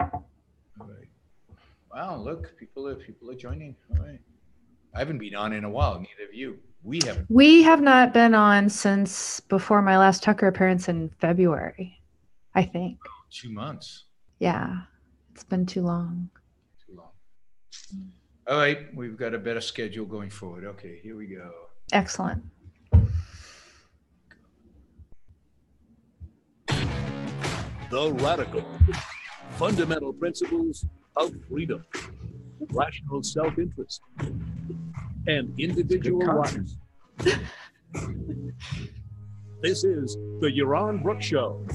All right. Wow, look, people are joining. All right. I haven't been on in a while. Neither of you. We haven't. We have not been on since before my last Tucker appearance in February, I think. 2 months. Yeah, it's been too long. Too long. All right, we've got a better schedule going forward. Okay, here we go. Excellent. The Radical. Fundamental principles of freedom, rational self-interest, and individual rights. This is the Yaron Brooks Show.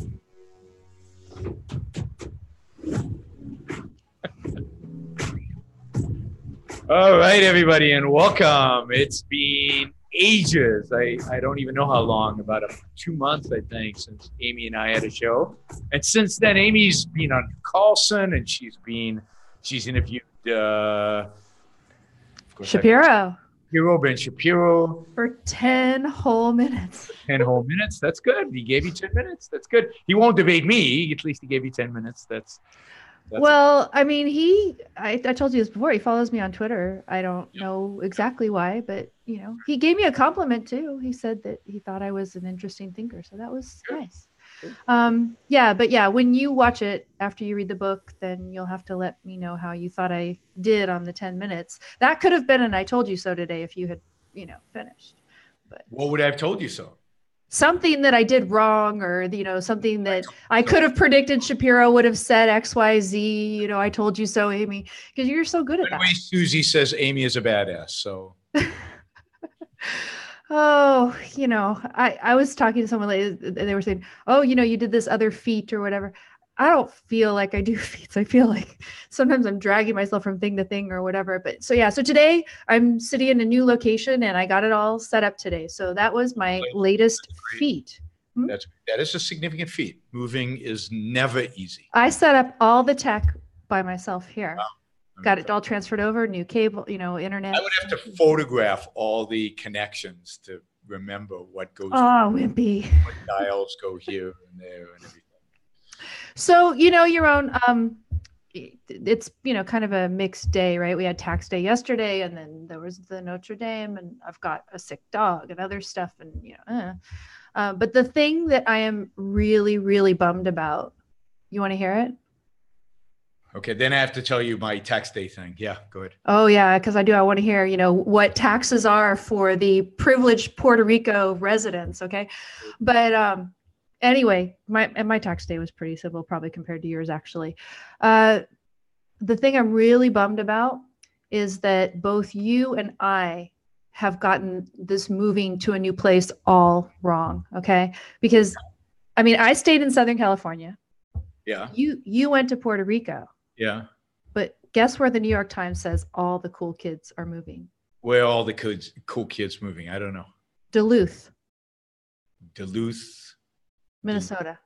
All right, everybody, and welcome. It's been ages. I don't even know how long, about 2 months, I think, since Amy and I had a show. And since then, Amy's been on Carlson, and she's interviewed Shapiro. Ben Shapiro. For 10 whole minutes. 10 whole minutes. That's good. He gave you 10 minutes. That's good. He won't debate me. At least he gave you 10 minutes. That's well, I mean, I told you this before. He follows me on Twitter. I don't know exactly why, but he gave me a compliment too. He said that he thought I was an interesting thinker. So that was nice. But when you watch it after you read the book, then you'll have to let me know how you thought I did on the 10 minutes. That could have been an I told you so today if you had, finished. But what would I have told you so? Something that I did wrong, or something that I could have predicted Shapiro would have said X, Y, Z. I told you so, Amy, because you're so good at that. Anyway, Susie says Amy is a badass. So. Oh, I was talking to someone lately, they were saying, oh, you did this other feat or whatever. I don't feel like I do feats. I feel like sometimes I'm dragging myself from thing to thing or whatever. But so today I'm sitting in a new location and I got it all set up today. So that was my latest feat. That is a significant feat. Moving is never easy. I set up all the tech by myself here. Wow. Got it all transferred over, new cable, internet. I would have to photograph all the connections to remember what goes. Oh, wimpy. What dials go here and there and everything. So, Yaron, it's, kind of a mixed day, right? We had tax day yesterday, and then there was the Notre Dame, and I've got a sick dog and other stuff. And, but the thing that I am really, really bummed about, you want to hear it? Okay, then I have to tell you my tax day thing. Yeah, go ahead. Oh, yeah, because I want to hear, what taxes are for the privileged Puerto Rico residents, okay? But anyway, my tax day was pretty simple, probably compared to yours, actually. The thing I'm really bummed about is that both you and I have gotten this moving to a new place all wrong, okay? Because, I stayed in Southern California. Yeah. You went to Puerto Rico. Yeah. But guess where the New York Times says all the cool kids are moving? Where are all the cool kids moving? I don't know. Duluth. Minnesota.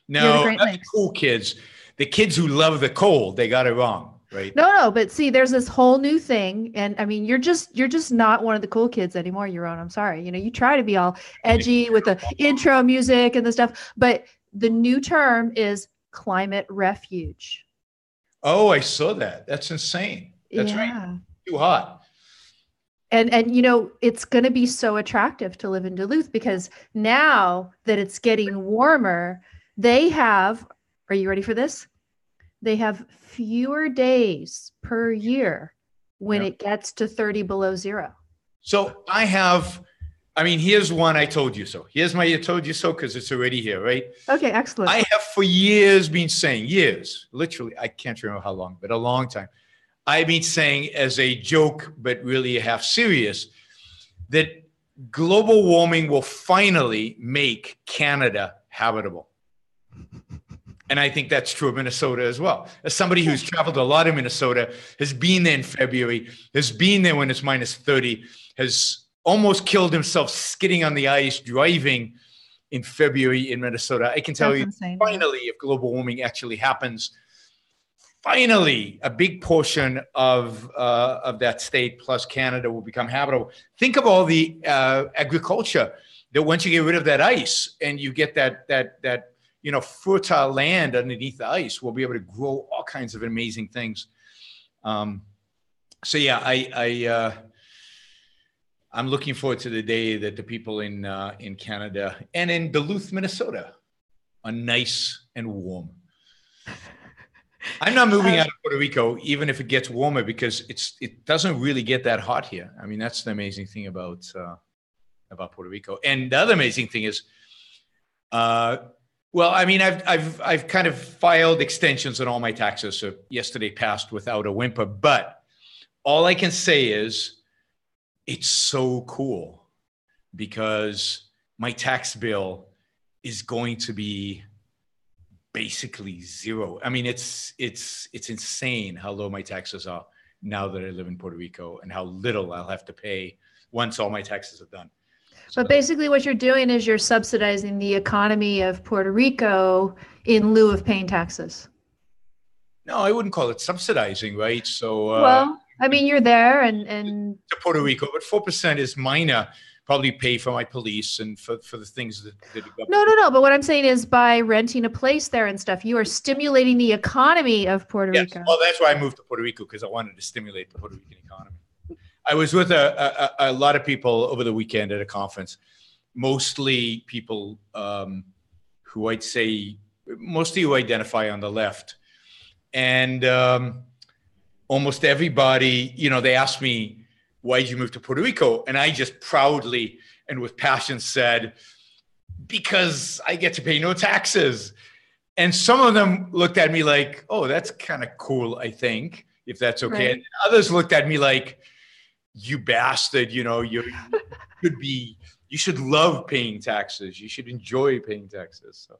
No, the cool kids. The kids who love the cold, they got it wrong, right? No, but see, there's this whole new thing, and you're just not one of the cool kids anymore, Yaron. I'm sorry. You try to be all edgy with the intro music and the stuff, but the new term is climate refuge. Oh, I saw that. That's insane. That's right. Too hot. And it's going to be so attractive to live in Duluth because now that it's getting warmer, they have, are you ready for this? They have fewer days per year when it gets to 30 below zero. So here's one I told you so. Here's my I told you so because it's already here, right? Okay, excellent. I have for years been saying, literally, I can't remember how long, but a long time. I've been saying as a joke, but really half serious, that global warming will finally make Canada habitable. And I think that's true of Minnesota as well. As somebody who's traveled a lot in Minnesota, has been there in February, has been there when it's minus 30, has almost killed himself skidding on the ice, driving in February in Minnesota. I can tell you, finally, if global warming actually happens, finally, a big portion of that state plus Canada will become habitable. Think of all the agriculture that once you get rid of that ice and you get that fertile land underneath the ice. We'll be able to grow all kinds of amazing things. So yeah, I'm looking forward to the day that the people in Canada and in Duluth, Minnesota are nice and warm. I'm not moving out of Puerto Rico, even if it gets warmer, because it doesn't really get that hot here. I mean, that's the amazing thing about Puerto Rico. And the other amazing thing is, well, I mean, I've kind of filed extensions on all my taxes. So yesterday passed without a whimper, but all I can say is it's so cool because my tax bill is going to be basically zero. I mean, it's insane how low my taxes are now that I live in Puerto Rico and how little I'll have to pay once all my taxes are done. But basically what you're doing is you're subsidizing the economy of Puerto Rico in lieu of paying taxes. No, I wouldn't call it subsidizing, right? So, well, I mean, you're there and to Puerto Rico, but 4% is minor. Probably pay for my police and for the things that the government. No. But what I'm saying is by renting a place there and stuff, you are stimulating the economy of Puerto Rico. Well, that's why I moved to Puerto Rico, because I wanted to stimulate the Puerto Rican economy. I was with a lot of people over the weekend at a conference, mostly people who I'd say, mostly who identify on the left. And almost everybody, they asked me, why did you move to Puerto Rico? And I just proudly and with passion said, because I get to pay no taxes. And some of them looked at me like, oh, that's kind of cool, I think, if that's okay. Right. And others looked at me like, you bastard, you should love paying taxes. You should enjoy paying taxes. So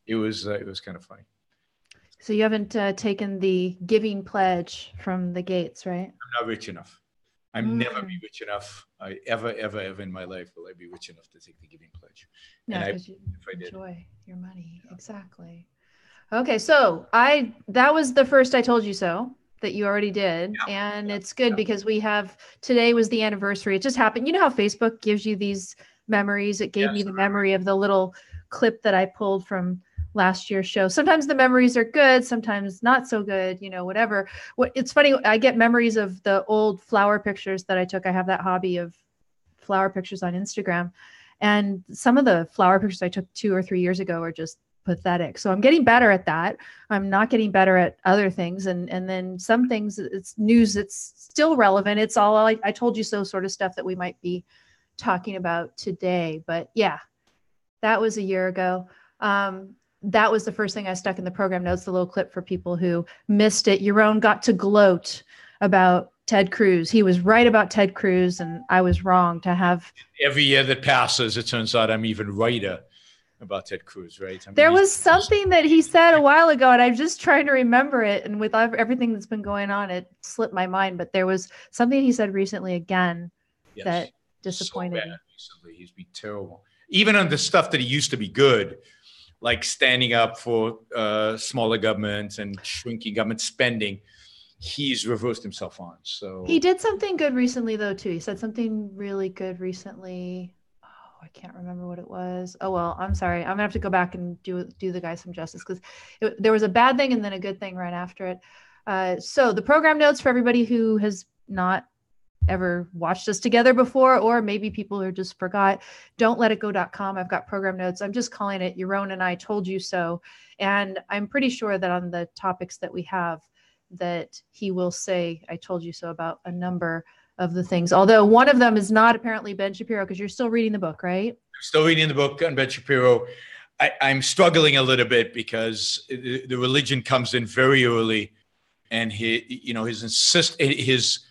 it was kind of funny. So you haven't taken the giving pledge from the Gates, right? I'm not rich enough. I'm never be rich enough. I ever in my life will I be rich enough to take the giving pledge. No, because you enjoy your money. Yeah. Exactly. Okay, so that was the first I told you so that you already did. Yeah. And it's good because today was the anniversary. It just happened. You know how Facebook gives you these memories? It gave me the memory of the little clip that I pulled from last year's show. Sometimes the memories are good, sometimes not so good, whatever. It's funny, I get memories of the old flower pictures that I took. I have that hobby of flower pictures on Instagram. And some of the flower pictures I took 2 or 3 years ago are just pathetic. So I'm getting better at that. I'm not getting better at other things. And then some things, it's news that's still relevant. It's all I told you so sort of stuff that we might be talking about today. But yeah, that was a year ago. That was the first thing I stuck in the program notes, the little clip for people who missed it. Yaron got to gloat about Ted Cruz. He was right about Ted Cruz, and I was wrong to have. Every year that passes, it turns out I'm even righter about Ted Cruz, right? I mean, there was something that he said a while ago, and I'm just trying to remember it. And with everything that's been going on, it slipped my mind. But there was something he said recently again that disappointed me. Recently, he's been terrible. Even on the stuff that he used to be good, like standing up for smaller governments and shrinking government spending, he's reversed himself on. So he did something good recently, though, too. He said something really good recently. Oh, I can't remember what it was. Oh, well, I'm sorry. I'm gonna have to go back and do the guy some justice, because there was a bad thing and then a good thing right after it. So the program notes for everybody who has not ever watched us together before, or maybe people who just forgot, don'tletitgo.com. I've got program notes. I'm just calling it Yaron and I Told You So. And I'm pretty sure that on the topics that we have, that he will say, I told you so about a number of the things. Although one of them is not apparently Ben Shapiro, because you're still reading the book, right? I'm still reading the book on Ben Shapiro. I'm struggling a little bit because the religion comes in very early, and his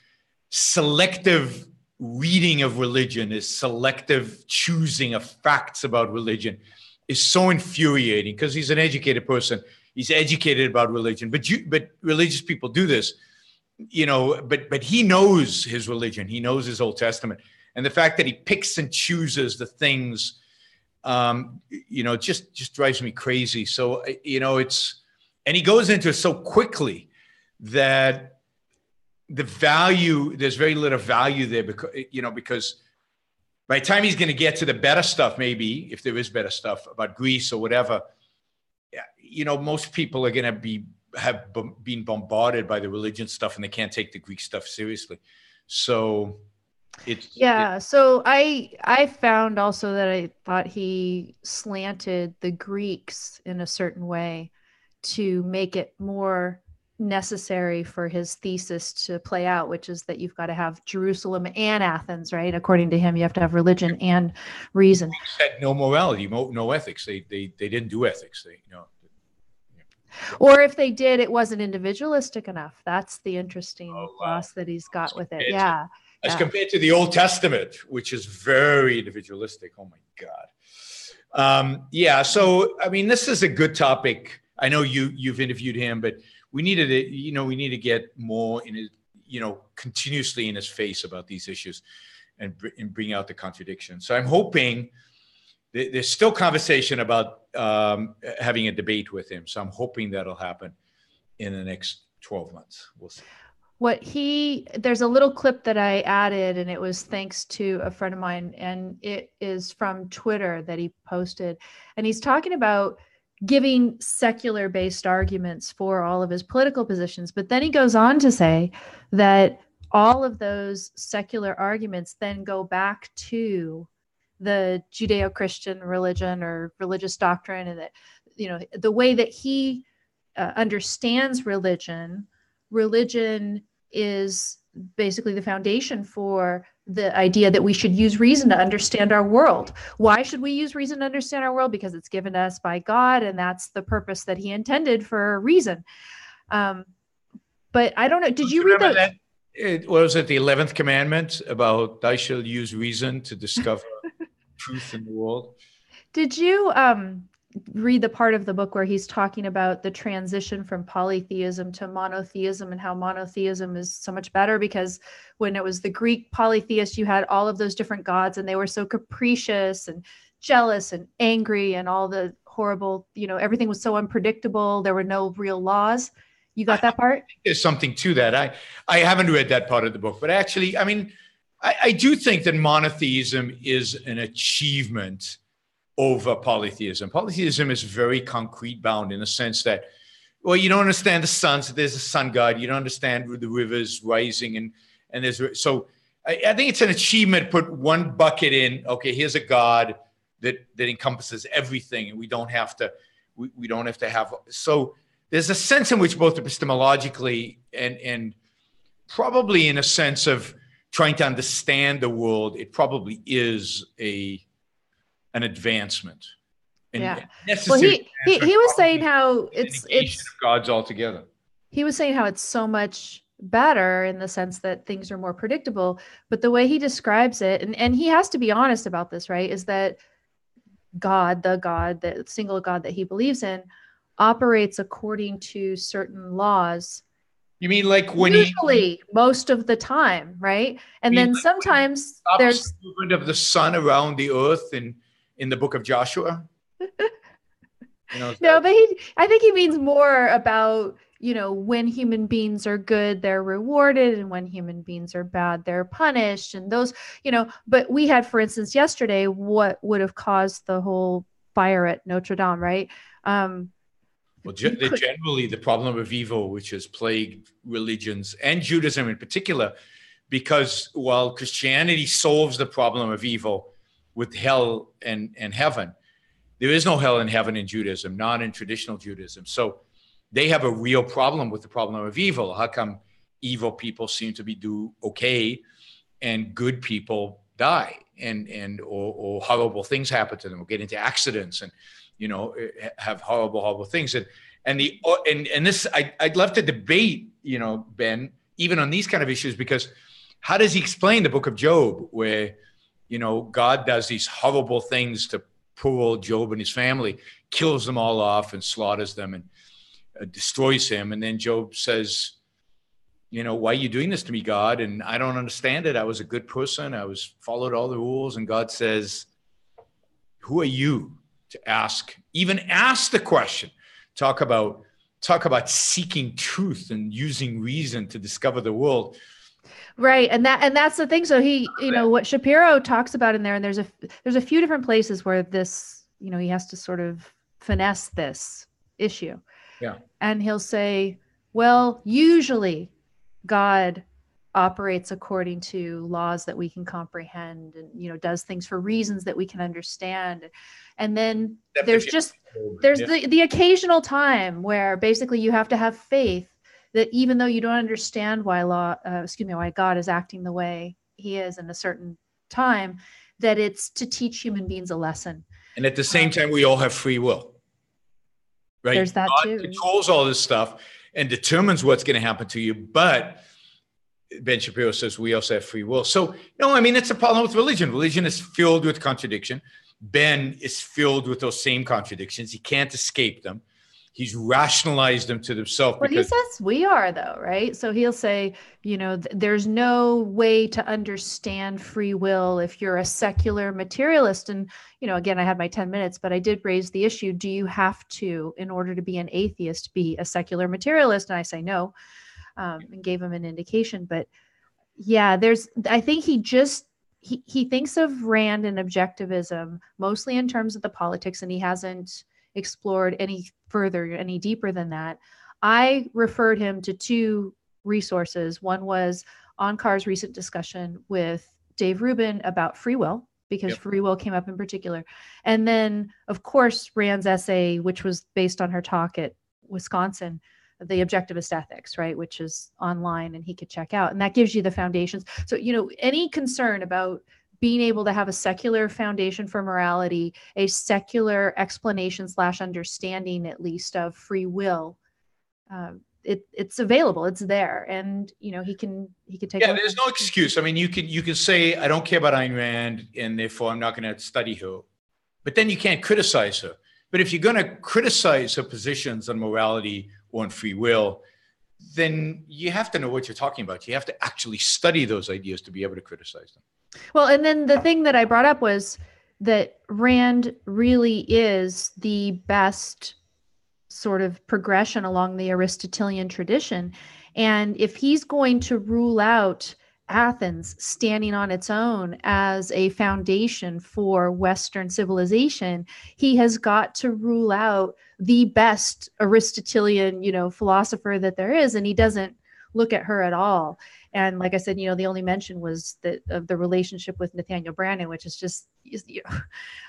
selective reading of religion, his selective choosing of facts about religion is so infuriating, because he's an educated person. He's educated about religion, but religious people do this, but he knows his religion. He knows his Old Testament. And the fact that he picks and chooses the things, just drives me crazy. So, and he goes into it so quickly that there's very little value there, because by the time he's going to get to the better stuff, maybe if there is better stuff about Greece or whatever, most people are going to been bombarded by the religion stuff, and they can't take the Greek stuff seriously. So so I found also that I thought he slanted the Greeks in a certain way to make it more necessary for his thesis to play out, which is that you've got to have Jerusalem and Athens, right? According to him, you have to have religion and reason. He said no morality, no ethics. They didn't do ethics. Or if they did, it wasn't individualistic enough. That's the interesting loss that he's got with it. Yeah. As compared to the Old Testament, which is very individualistic. Oh my God. So, I mean, this is a good topic. I know you've interviewed him, but we need to get more in his, continuously in his face about these issues and bring out the contradiction. So I'm hoping there's still conversation about having a debate with him. So I'm hoping that'll happen in the next 12 months. We'll see. There's a little clip that I added, and it was thanks to a friend of mine, and it is from Twitter that he posted. And he's talking about giving secular based arguments for all of his political positions. But then he goes on to say that all of those secular arguments then go back to the Judeo-Christian religion or religious doctrine, and that, the way that he understands religion is basically the foundation for the idea that we should use reason to understand our world. Why should we use reason to understand our world? Because it's given to us by God, and that's the purpose that he intended for reason. But I don't know. Did you read that? What was it? The 11th commandment about thou shalt use reason to discover truth in the world. Did you read the part of the book where he's talking about the transition from polytheism to monotheism, and how monotheism is so much better? Because when it was the Greek polytheists, you had all of those different gods, and they were so capricious and jealous and angry, and all the horrible, everything was so unpredictable. There were no real laws. You got that part? There's something to that. I haven't read that part of the book, but actually, I mean, I do think that monotheism is an achievement over polytheism. Polytheism is very concrete bound in the sense that, well, you don't understand the sun, so there's a sun god. You don't understand the rivers rising, and there's, so I think it's an achievement. Put one bucket in. Okay, here's a God that encompasses everything, and we don't have to have. So there's a sense in which both epistemologically and probably in a sense of trying to understand the world, it probably is an advancement. Yeah. Well, he was saying how it's gods altogether. He was saying how it's so much better in the sense that things are more predictable. But the way he describes it, and he has to be honest about this, right, is that the single God that he believes in, operates according to certain laws. You mean like when usually most of the time, right? And then like sometimes there's the movement of the sun around the earth in the book of Joshua. No, but I think he means more about, when human beings are good, they're rewarded, and when human beings are bad, they're punished, and those, but we had, for instance, yesterday, what would have caused the whole fire at Notre Dame, right? Well, generally the problem of evil, which has plagued religions and Judaism in particular, because while Christianity solves the problem of evil with hell and heaven, there is no hell and heaven in Judaism, not in traditional Judaism. So they have a real problem with the problem of evil. How come evil people seem to do okay and good people die or horrible things happen to them or get into accidents and have horrible things. And this, I'd love to debate, Ben, even on these kind of issues, because how does he explain the book of Job where, God does these horrible things to poor old Job and his family, kills them all off and slaughters them and destroys him. And then Job says, why are you doing this to me, God? And I don't understand it. I was a good person. I followed all the rules. And God says, who are you to even ask the question? Talk about seeking truth and using reason to discover the world. Right. And that's the thing. So he, what Shapiro talks about in there, and there's a few different places where this, he has to sort of finesse this issue. Yeah. And he'll say, well, usually God operates according to laws that we can comprehend and, you know, does things for reasons that we can understand. And then there's the occasional time where basically you have to have faith that even though you don't understand why why God is acting the way he is in a certain time, that it's to teach human beings a lesson. And at the same time, we all have free will, right? There's that God too. controls all this stuff and determines what's going to happen to you. But Ben Shapiro says we also have free will. So, no, I mean, it's a problem with religion. Religion is filled with contradiction. Ben is filled with those same contradictions. He can't escape them. He's rationalized them to himself. Well, he says we are, though, right? So he'll say, you know, there's no way to understand free will if you're a secular materialist. And, you know, again, I had my 10 minutes, but I did raise the issue. Do you have to, in order to be an atheist, be a secular materialist? And I say no, and gave him an indication. But yeah, I think he thinks of Rand and objectivism mostly in terms of the politics, and he hasn't explored any deeper than that. I referred him to two resources. One was Oncar's recent discussion with Dave Rubin about free will, because free will came up in particular. And then, of course, Rand's essay, which was based on her talk at Wisconsin, the objectivist ethics, right, which is online and he could check out. And that gives you the foundations. So, you know, any concern about being able to have a secular foundation for morality, a secular explanation / understanding, at least, of free will, it's available, it's there, and you know he can take. Yeah, there's no excuse. I mean, you can say I don't care about Ayn Rand, and therefore I'm not going to study her, but then you can't criticize her. But if you're going to criticize her positions on morality or on free will, then you have to know what you're talking about. You have to actually study those ideas to be able to criticize them. Well, and then the thing that I brought up was that Rand really is the best sort of progression along the Aristotelian tradition. And if he's going to rule out Athens standing on its own as a foundation for Western civilization, he has got to rule out the best Aristotelian, you know, philosopher that there is. And he doesn't look at her at all. And like I said, you know, the only mention was of the relationship with Nathaniel Branden, which is just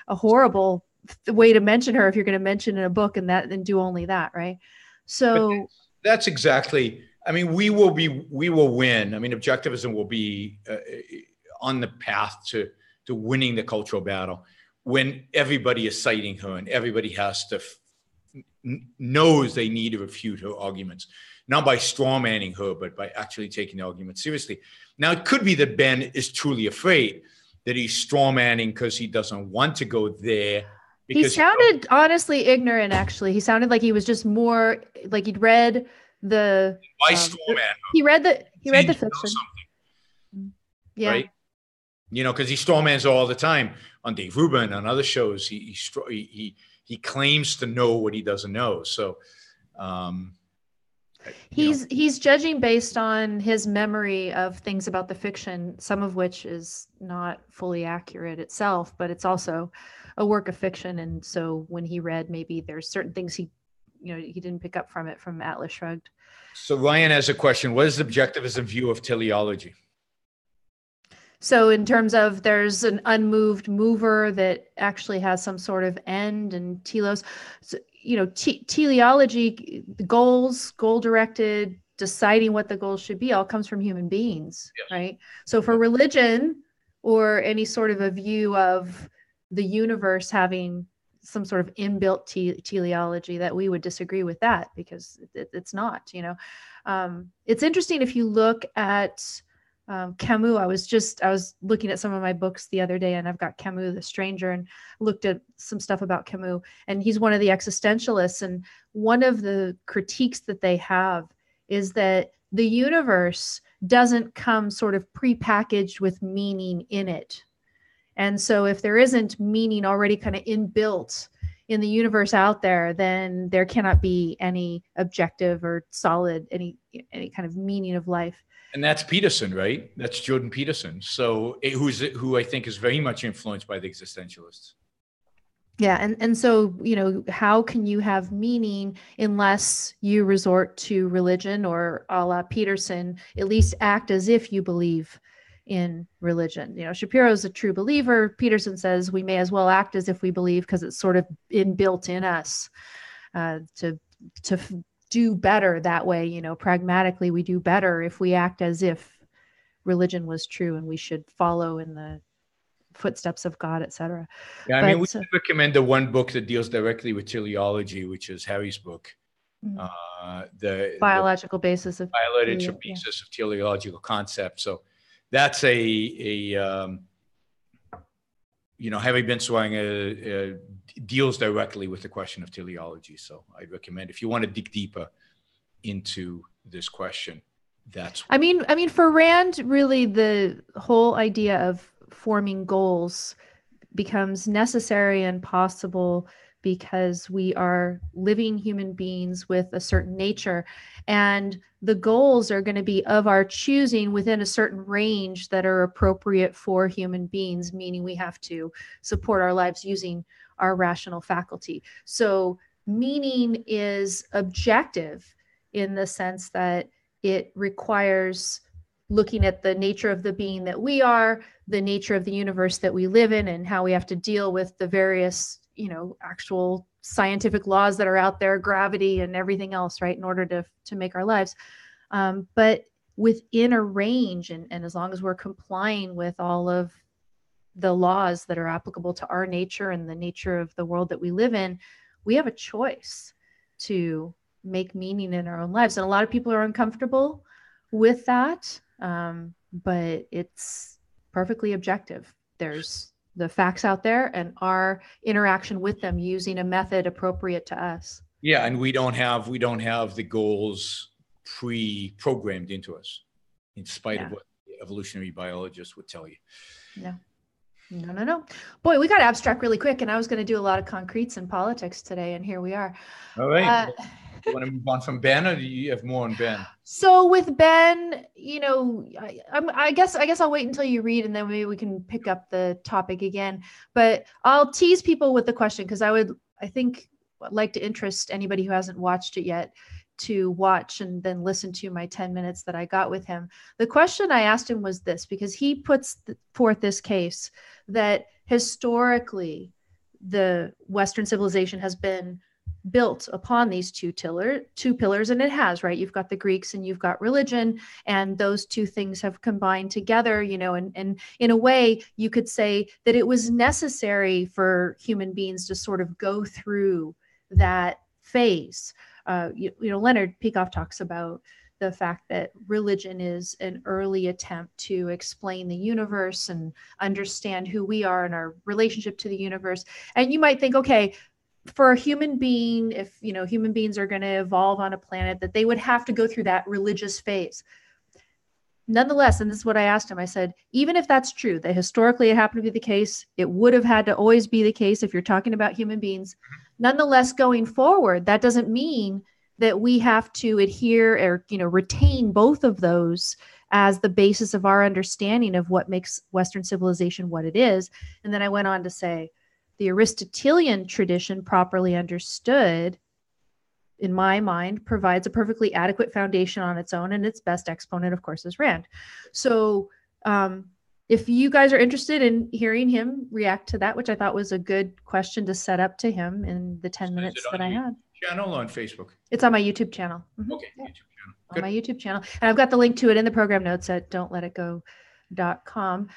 a horrible way to mention her if you're going to mention in a book and do only that, right? So that's exactly. I mean, we will win. I mean, objectivism will be on the path to winning the cultural battle when everybody is citing her and everybody has to knows they need to refute her arguments. Not by strawmanning her, but by actually taking the argument seriously. Now, it could be that Ben is truly afraid that he's strawmanning because he doesn't want to go there. He sounded honestly ignorant, actually. He sounded like he was just more like he'd read the... Why strawman her? He read the fiction. Yeah. Right? You know, because he strawmans her all the time on Dave Rubin, on other shows. He claims to know what he doesn't know. So... He's judging based on his memory of things about the fiction, some of which is not fully accurate itself, but it's also a work of fiction. And so when he read, maybe there's certain things he didn't pick up from it from Atlas Shrugged. So Ryan has a question. What is the objectivism view of teleology? So in terms of there's an unmoved mover that actually has some sort of end, and telos, so, you know, teleology, goal-directed, deciding what the goals should be, all comes from human beings, yes. Right? So for religion or any sort of a view of the universe having some sort of inbuilt teleology, that we would disagree with that, because it's not, you know. It's interesting if you look at Camus. I was looking at some of my books the other day, and I've got Camus, The Stranger, and looked at some stuff about Camus, and he's one of the existentialists. And one of the critiques that they have is that the universe doesn't come sort of prepackaged with meaning in it. And so if there isn't meaning already kind of inbuilt in the universe out there, then there cannot be any objective or solid, any kind of meaning of life. And that's Peterson, right? That's Jordan Peterson. So who I think is very much influenced by the existentialists. Yeah. And so, how can you have meaning unless you resort to religion, or a la Peterson, at least act as if you believe in religion? Shapiro's a true believer. Peterson says we may as well act as if we believe, because it's sort of inbuilt in us to do better that way. Pragmatically, we do better if we act as if religion was true and we should follow in the footsteps of God, etc. Yeah, I mean, we recommend the one book that deals directly with teleology, which is Harry's book, the biological basis of biological basis of teleological concepts. So that's Harry Binswanger deals directly with the question of teleology. So I recommend, if you want to dig deeper into this question, I mean, for Rand, really the whole idea of forming goals becomes necessary and possible because we are living human beings with a certain nature, and the goals are going to be of our choosing within a certain range that are appropriate for human beings, meaning we have to support our lives using our rational faculty. So meaning is objective in the sense that it requires looking at the nature of the being that we are, the nature of the universe that we live in, and how we have to deal with the various, actual scientific laws that are out there, gravity and everything else, right, in order to make our lives. But within a range, and as long as we're complying with all of the laws that are applicable to our nature and the nature of the world that we live in, we have a choice to make meaning in our own lives. And a lot of people are uncomfortable with that, but it's perfectly objective. There's the facts out there and our interaction with them using a method appropriate to us. Yeah, and we don't have the goals pre-programmed into us, in spite of what the evolutionary biologists would tell you. No. Boy, we got abstract really quick, and I was going to do a lot of concretes and politics today, and here we are. All right. You want to move on from Ben, or do you have more on Ben? So with Ben, I guess I'll wait until you read, and then maybe we can pick up the topic again. But I'll tease people with the question, because I'd like to interest anybody who hasn't watched it yet to watch and then listen to my 10 minutes that I got with him. The question I asked him was this, because he puts forth this case that historically the Western civilization has been built upon these two pillars, and it has, right? You've got the Greeks and you've got religion, and those two things have combined together, and in a way you could say that it was necessary for human beings to sort of go through that phase. Leonard Peikoff talks about the fact that religion is an early attempt to explain the universe and understand who we are and our relationship to the universe. And you might think, okay, for a human being, if human beings are going to evolve on a planet, that they would have to go through that religious phase. Nonetheless, and this is what I asked him, I said, even if that's true, that historically it happened to be the case, it would have had to always be the case if you're talking about human beings. Nonetheless, going forward, that doesn't mean that we have to adhere or retain both of those as the basis of our understanding of what makes Western civilization what it is. And then I went on to say, the Aristotelian tradition, properly understood, in my mind, provides a perfectly adequate foundation on its own, and its best exponent, of course, is Rand. So if you guys are interested in hearing him react to that, which I thought was a good question to set up to him in the 10 minutes that I had. Channel on Facebook? It's on my YouTube channel. Mm-hmm. Okay, yeah. YouTube channel. Good. On my YouTube channel. And I've got the link to it in the program notes at don'tletitgo.com.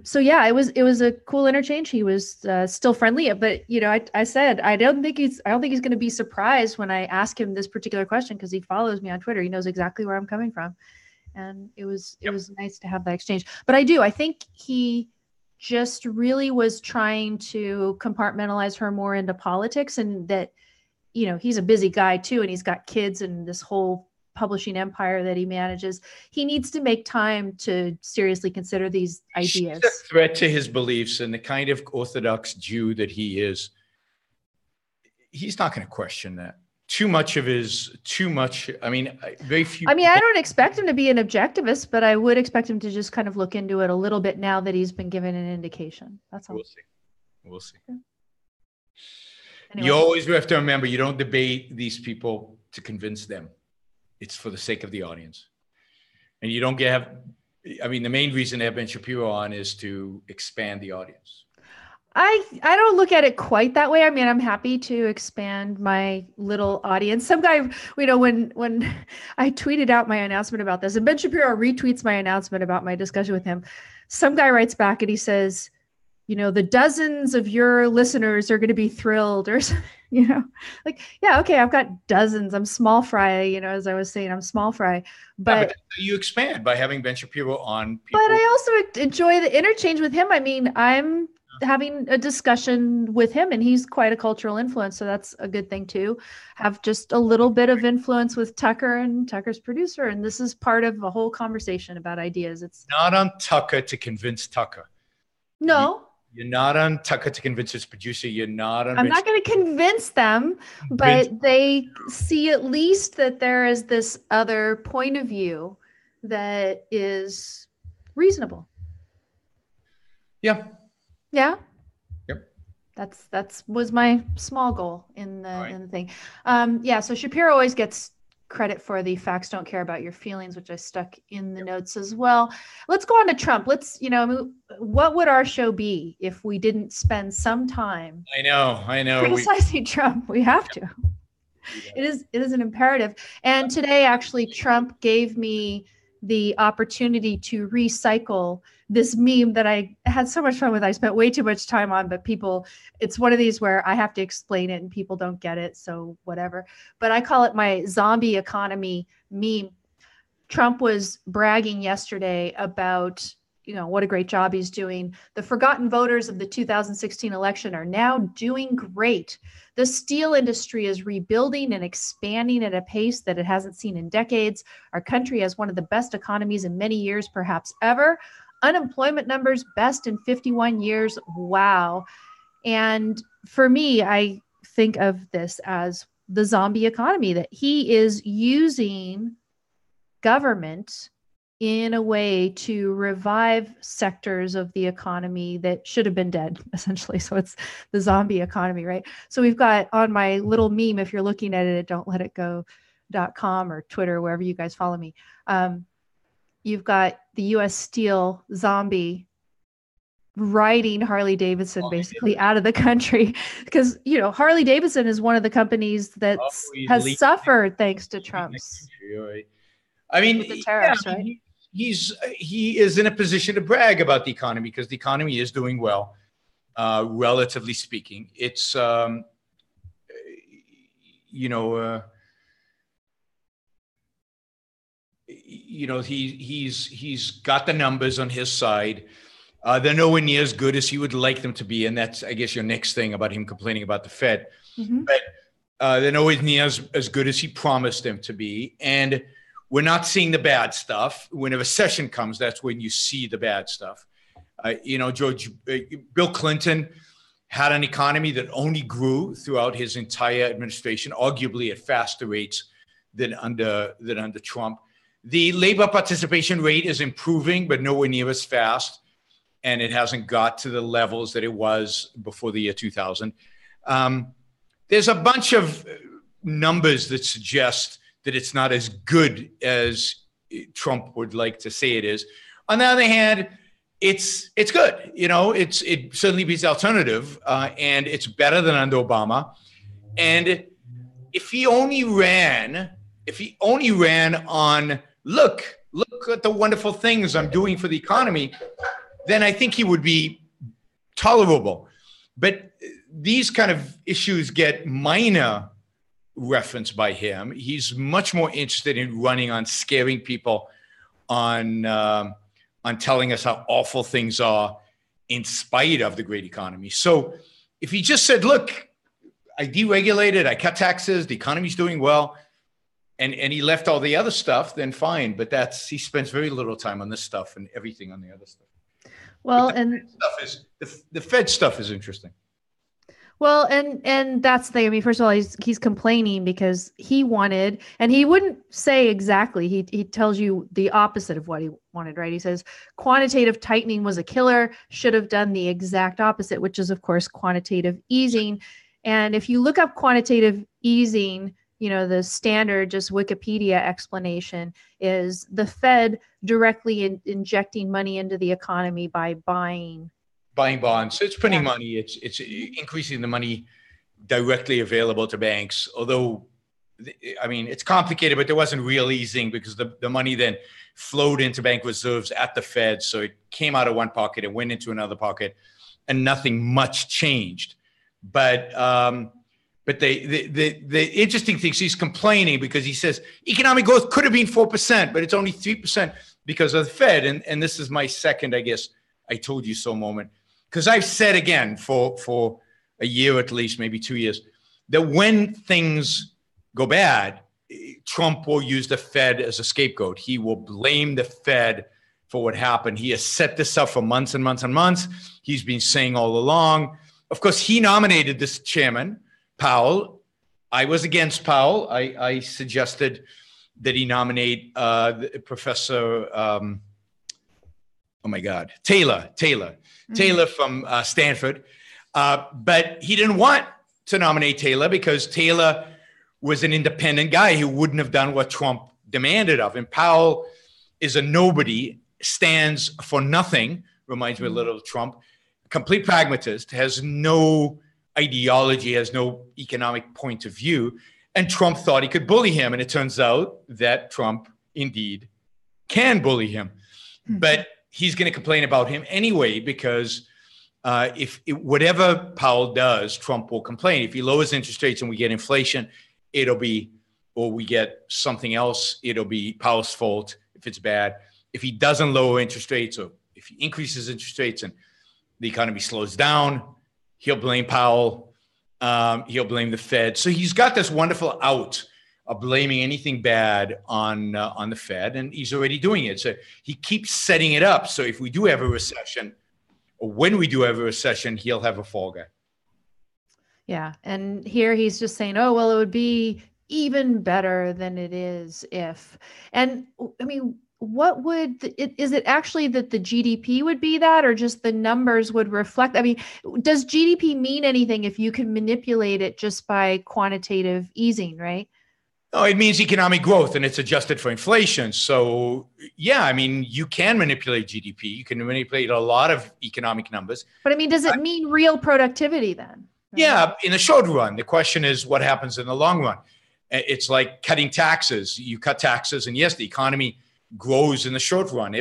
So yeah, it was a cool interchange. He was still friendly, but I said I don't think he's going to be surprised when I ask him this particular question, because he follows me on Twitter. He knows exactly where I'm coming from, and it was nice to have that exchange. But I think he just really was trying to compartmentalize her more into politics, and that he's a busy guy too, and he's got kids and this whole publishing empire that he manages. He needs to make time to seriously consider these ideas. She's a threat to his beliefs, and the kind of Orthodox Jew that he is, he's not going to question that. Very few. I don't expect him to be an objectivist, but I would expect him to just kind of look into it a little bit now that he's been given an indication. That's all. We'll see. Yeah. Anyway. You always have to remember, you don't debate these people to convince them. It's for the sake of the audience. And you don't the main reason to have Ben Shapiro on is to expand the audience. I don't look at it quite that way. I mean, I'm happy to expand my little audience. Some guy, when I tweeted out my announcement about this, and Ben Shapiro retweets my announcement about my discussion with him, some guy writes back and he says, the dozens of your listeners are going to be thrilled, or, like, yeah, okay, I've got dozens. I'm small fry, as I was saying, I'm small fry. But you expand by having Ben Shapiro on. But I also enjoy the interchange with him. I mean, I'm having a discussion with him, and he's quite a cultural influence. So that's a good thing too. Have just a little bit of influence with Tucker and Tucker's producer. And this is part of a whole conversation about ideas. It's not on Tucker to convince Tucker. No. You're not on Tucker to convince his producer. You're not on. I'm not going to convince them, but they see at least that there is this other point of view that is reasonable. Yeah. Yeah. Yep. That's was my small goal in the thing. Yeah. So Shapiro always gets credit for the facts don't care about your feelings, which I stuck in the notes as well. Let's go on to Trump. What would our show be if we didn't spend some time? I know. Criticizing Trump. We have to. It is an imperative. And today, actually, Trump gave me the opportunity to recycle this meme that I had so much fun with. I spent way too much time on, but it's one of these where I have to explain it and people don't get it. So whatever, but I call it my zombie economy meme. Trump was bragging yesterday about, what a great job he's doing. The forgotten voters of the 2016 election are now doing great. The steel industry is rebuilding and expanding at a pace that it hasn't seen in decades. Our country has one of the best economies in many years, perhaps ever. Unemployment numbers best in 51 years. Wow. And for me, I think of this as the zombie economy, that he is using government in a way to revive sectors of the economy that should have been dead, essentially. So it's the zombie economy, right? So we've got on my little meme, if you're looking at it at don'tletitgo.com or Twitter, wherever you guys follow me, you've got the U.S. Steel zombie riding Harley Davidson basically out of the country, because Harley Davidson is one of the companies that has suffered thanks to Trump's. I mean, the tariffs, right? He is in a position to brag about the economy because the economy is doing well, relatively speaking. It's he's got the numbers on his side. They're nowhere near as good as he would like them to be, and that's, I guess, your next thing about him complaining about the Fed. Mm-hmm. But they're nowhere near as good as he promised them to be, and we're not seeing the bad stuff. When a recession comes, that's when you see the bad stuff. Bill Clinton had an economy that only grew throughout his entire administration, arguably at faster rates than under Trump. The labor participation rate is improving, but nowhere near as fast, and it hasn't got to the levels that it was before the year 2000. There's a bunch of numbers that suggest that it's not as good as Trump would like to say it is. On the other hand, it's good. It certainly beats the alternative, and it's better than under Obama. And if he only ran on look at the wonderful things I'm doing for the economy, then I think he would be tolerable. But these kind of issues get minor reference by him. He's much more interested in running on scaring people, on telling us how awful things are in spite of the great economy. So if he just said, look, I deregulated, I cut taxes, the economy's doing well, and he left all the other stuff, then fine. But he spends very little time on this stuff and everything on the other stuff. Well, the Fed stuff is interesting. Well, and that's the thing. I mean, first of all, he's complaining because he wanted, and he wouldn't say exactly. He tells you the opposite of what he wanted, right? He says quantitative tightening was a killer, should have done the exact opposite, which is, of course, quantitative easing. And if you look up quantitative easing, the standard just Wikipedia explanation is the Fed directly injecting money into the economy by buying bonds. It's printing money. It's increasing the money directly available to banks. Although, I mean, it's complicated, but there wasn't real easing because the money then flowed into bank reserves at the Fed. So it came out of one pocket and went into another pocket, and nothing much changed. But the interesting thing is he's complaining because he says economic growth could have been 4%, but it's only 3% because of the Fed. And this is my second, I guess, I told you so moment. Because I've said again for a year at least, maybe 2 years, that when things go bad, Trump will use the Fed as a scapegoat. He will blame the Fed for what happened. He has set this up for months and months and months. He's been saying all along. Of course, he nominated this chairman, Powell. I was against Powell. I suggested that he nominate Professor, Taylor from Stanford. But he didn't want to nominate Taylor because Taylor was an independent guy who wouldn't have done what Trump demanded of him. Powell is a nobody, stands for nothing, reminds me a little of Trump, complete pragmatist, has no ideology, has no economic point of view. And Trump thought he could bully him. And it turns out that Trump indeed can bully him. But he's going to complain about him anyway, because whatever Powell does, Trump will complain. If he lowers interest rates and we get inflation, or we get something else, it'll be Powell's fault if it's bad. If he doesn't lower interest rates, or if he increases interest rates and the economy slows down, he'll blame Powell. He'll blame the Fed. So he's got this wonderful out of blaming anything bad on the Fed, and he's already doing it. So he keeps setting it up. So if we do have a recession, or when we do have a recession, he'll have a fall guy. Yeah. And here he's just saying, oh, well, it would be even better than it is if. And I mean, is it actually that the GDP would be that, or just the numbers would reflect? I mean, does GDP mean anything if you can manipulate it just by quantitative easing, right? No, it means economic growth, and it's adjusted for inflation. So, yeah, I mean, you can manipulate GDP. You can manipulate a lot of economic numbers. But I mean, does it mean real productivity then? Yeah, in the short run. The question is what happens in the long run. It's like cutting taxes. You cut taxes, and yes, the economy grows in the short run.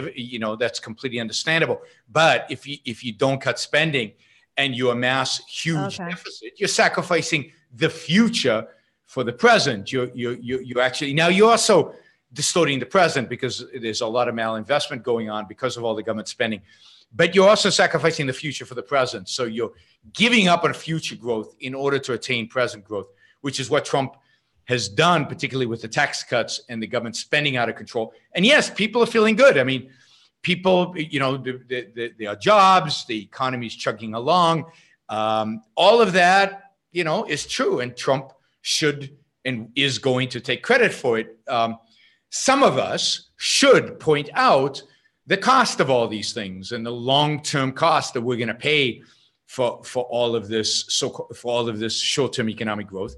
That's completely understandable. But if you don't cut spending and you amass huge deficit, you're sacrificing the future for the present. You're actually, now you're also distorting the present because there's a lot of malinvestment going on because of all the government spending. But you're also sacrificing the future for the present. So you're giving up on future growth in order to attain present growth, which is what Trump has done, particularly with the tax cuts and the government spending out of control. And yes, people are feeling good. I mean, people, there are jobs, the economy's chugging along. All of that, is true. And Trump should and is going to take credit for it. Some of us should point out the cost of all these things and the long-term cost that we're going to pay for all of this, for all of this short-term economic growth.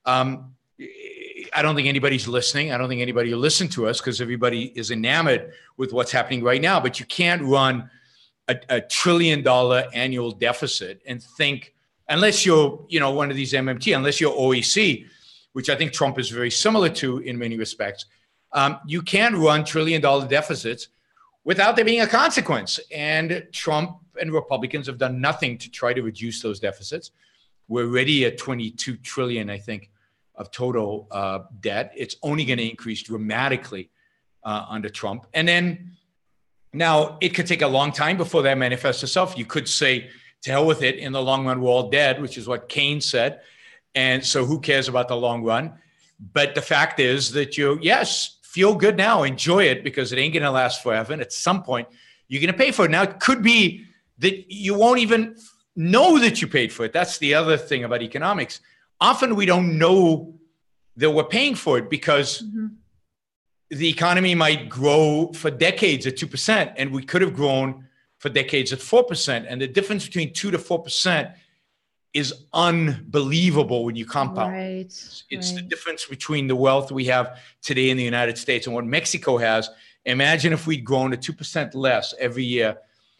I don't think anybody's listening. I don't think anybody will listen to us because everybody is enamored with what's happening right now. But you can't run a $1 trillion annual deficit and think, unless you're, one of these MMT, unless you're OEC, which I think Trump is very similar to in many respects, you can't run $1 trillion deficits without there being a consequence. And Trump and Republicans have done nothing to try to reduce those deficits. We're already at 22 trillion, I think, of total debt. It's only going to increase dramatically under Trump. And then now it could take a long time before that manifests itself. You could say, to hell with it, in the long run, we're all dead, which is what Keynes said. And so who cares about the long run? But the fact is that feel good now, enjoy it, because it ain't going to last forever. And at some point, you're going to pay for it. Now, it could be that you won't even know that you paid for it. That's the other thing about economics. Often we don't know that we're paying for it because the economy might grow for decades at 2%, and we could have grown for decades at 4%. And the difference between 2 to 4% is unbelievable when you compound. Right. It's the difference between the wealth we have today in the United States and what Mexico has. Imagine if we'd grown to 2% less every year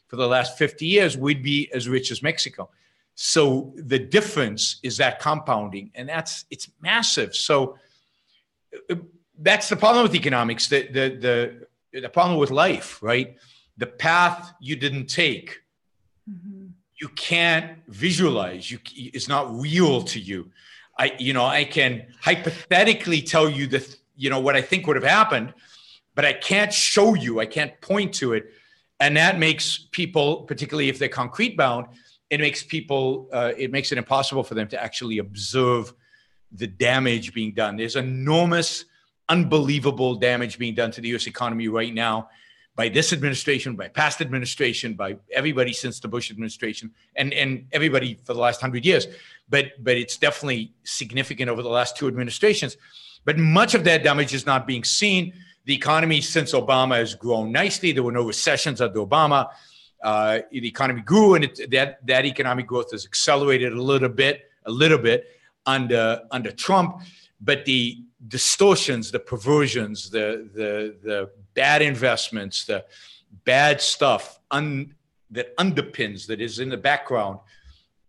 for the last 50 years, we'd be as rich as Mexico. So the difference is that compounding, and it's massive. So that's the problem with economics, the problem with life, right? The path you didn't take, you can't visualize. It's not real to you. I can hypothetically tell you what I think would have happened, but I can't show you. I can't point to it, and that makes people, particularly if they're concrete bound, it makes it impossible for them to actually observe the damage being done. There's enormous, unbelievable damage being done to the U.S. economy right now by this administration, by past administration, by everybody since the Bush administration, and everybody for the last 100 years. But it's definitely significant over the last two administrations. But much of that damage is not being seen. The economy since Obama has grown nicely. There were no recessions under Obama. The economy grew, and that economic growth has accelerated a little bit under Trump. But the distortions, the perversions, the bad investments, the bad stuff that underpins, that is in the background,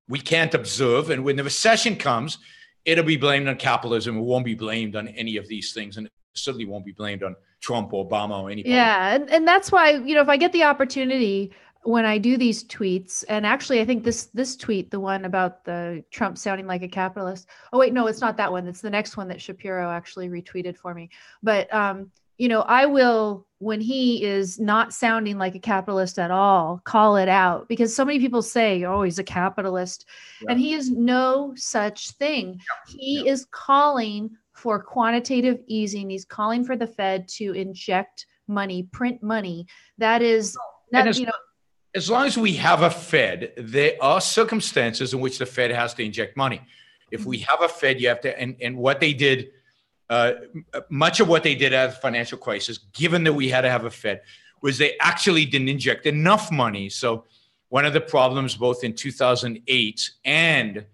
we can't observe. And when the recession comes, it'll be blamed on capitalism. It won't be blamed on any of these things, and it certainly won't be blamed on Trump or Obama or anybody. Yeah, and that's why, if I get the opportunity when I do these tweets, and actually I think this tweet, the one about the Trump sounding like a capitalist. Oh wait, no, it's not that one. It's the next one that Shapiro actually retweeted for me. But I will, when he is not sounding like a capitalist at all, call it out, because so many people say, oh, he's a capitalist, and he is no such thing. He is calling for quantitative easing. He's calling for the Fed to inject money, print money. That is, as long as we have a Fed, there are circumstances in which the Fed has to inject money. If we have a Fed, you have to, and what they did, much of what they did out of the financial crisis, given that we had to have a Fed, was they actually didn't inject enough money. So one of the problems both in 2008 and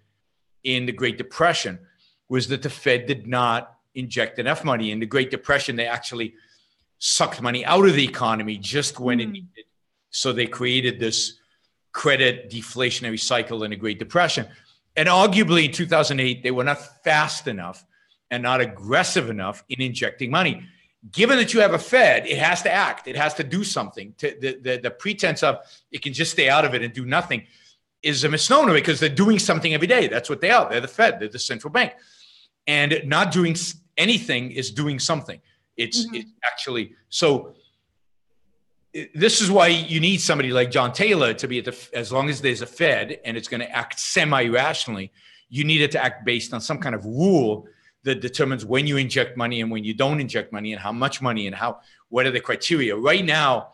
in the Great Depression was that the Fed did not inject enough money. In the Great Depression, they actually sucked money out of the economy just when it needed. So they created this credit deflationary cycle in the Great Depression. And arguably in 2008, they were not fast enough and not aggressive enough in injecting money. Given that you have a Fed, it has to act. It has to do something. The pretense of it can just stay out of it and do nothing is a misnomer, because they're doing something every day. That's what they are. They're the Fed. They're the central bank. And not doing anything is doing something. It's actually, so this is why you need somebody like John Taylor to be as long as there's a Fed and it's going to act semi-rationally, you need it to act based on some kind of rule that determines when you inject money and when you don't inject money, and how much money, and what are the criteria. Right now,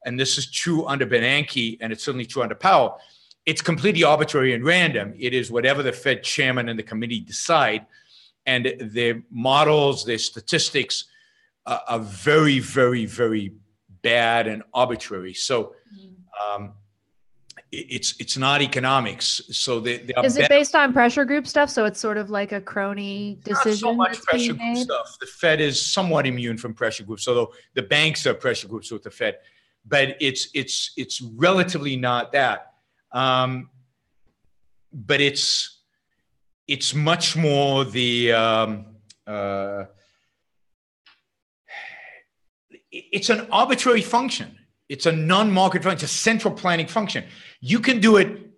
and this is true under Bernanke, and it's certainly true under Powell, it's completely arbitrary and random. It is whatever the Fed chairman and the committee decide, and their models, their statistics are very, very, very bad and arbitrary. So it's not economics. So is it based on pressure group stuff? So it's sort of like a crony decision. Not so much pressure group stuff. The Fed is somewhat immune from pressure groups, although the banks are pressure groups with the Fed. But it's relatively not that. But it's much more the it's an arbitrary function. It's a non-market function. It's a central planning function. You can do it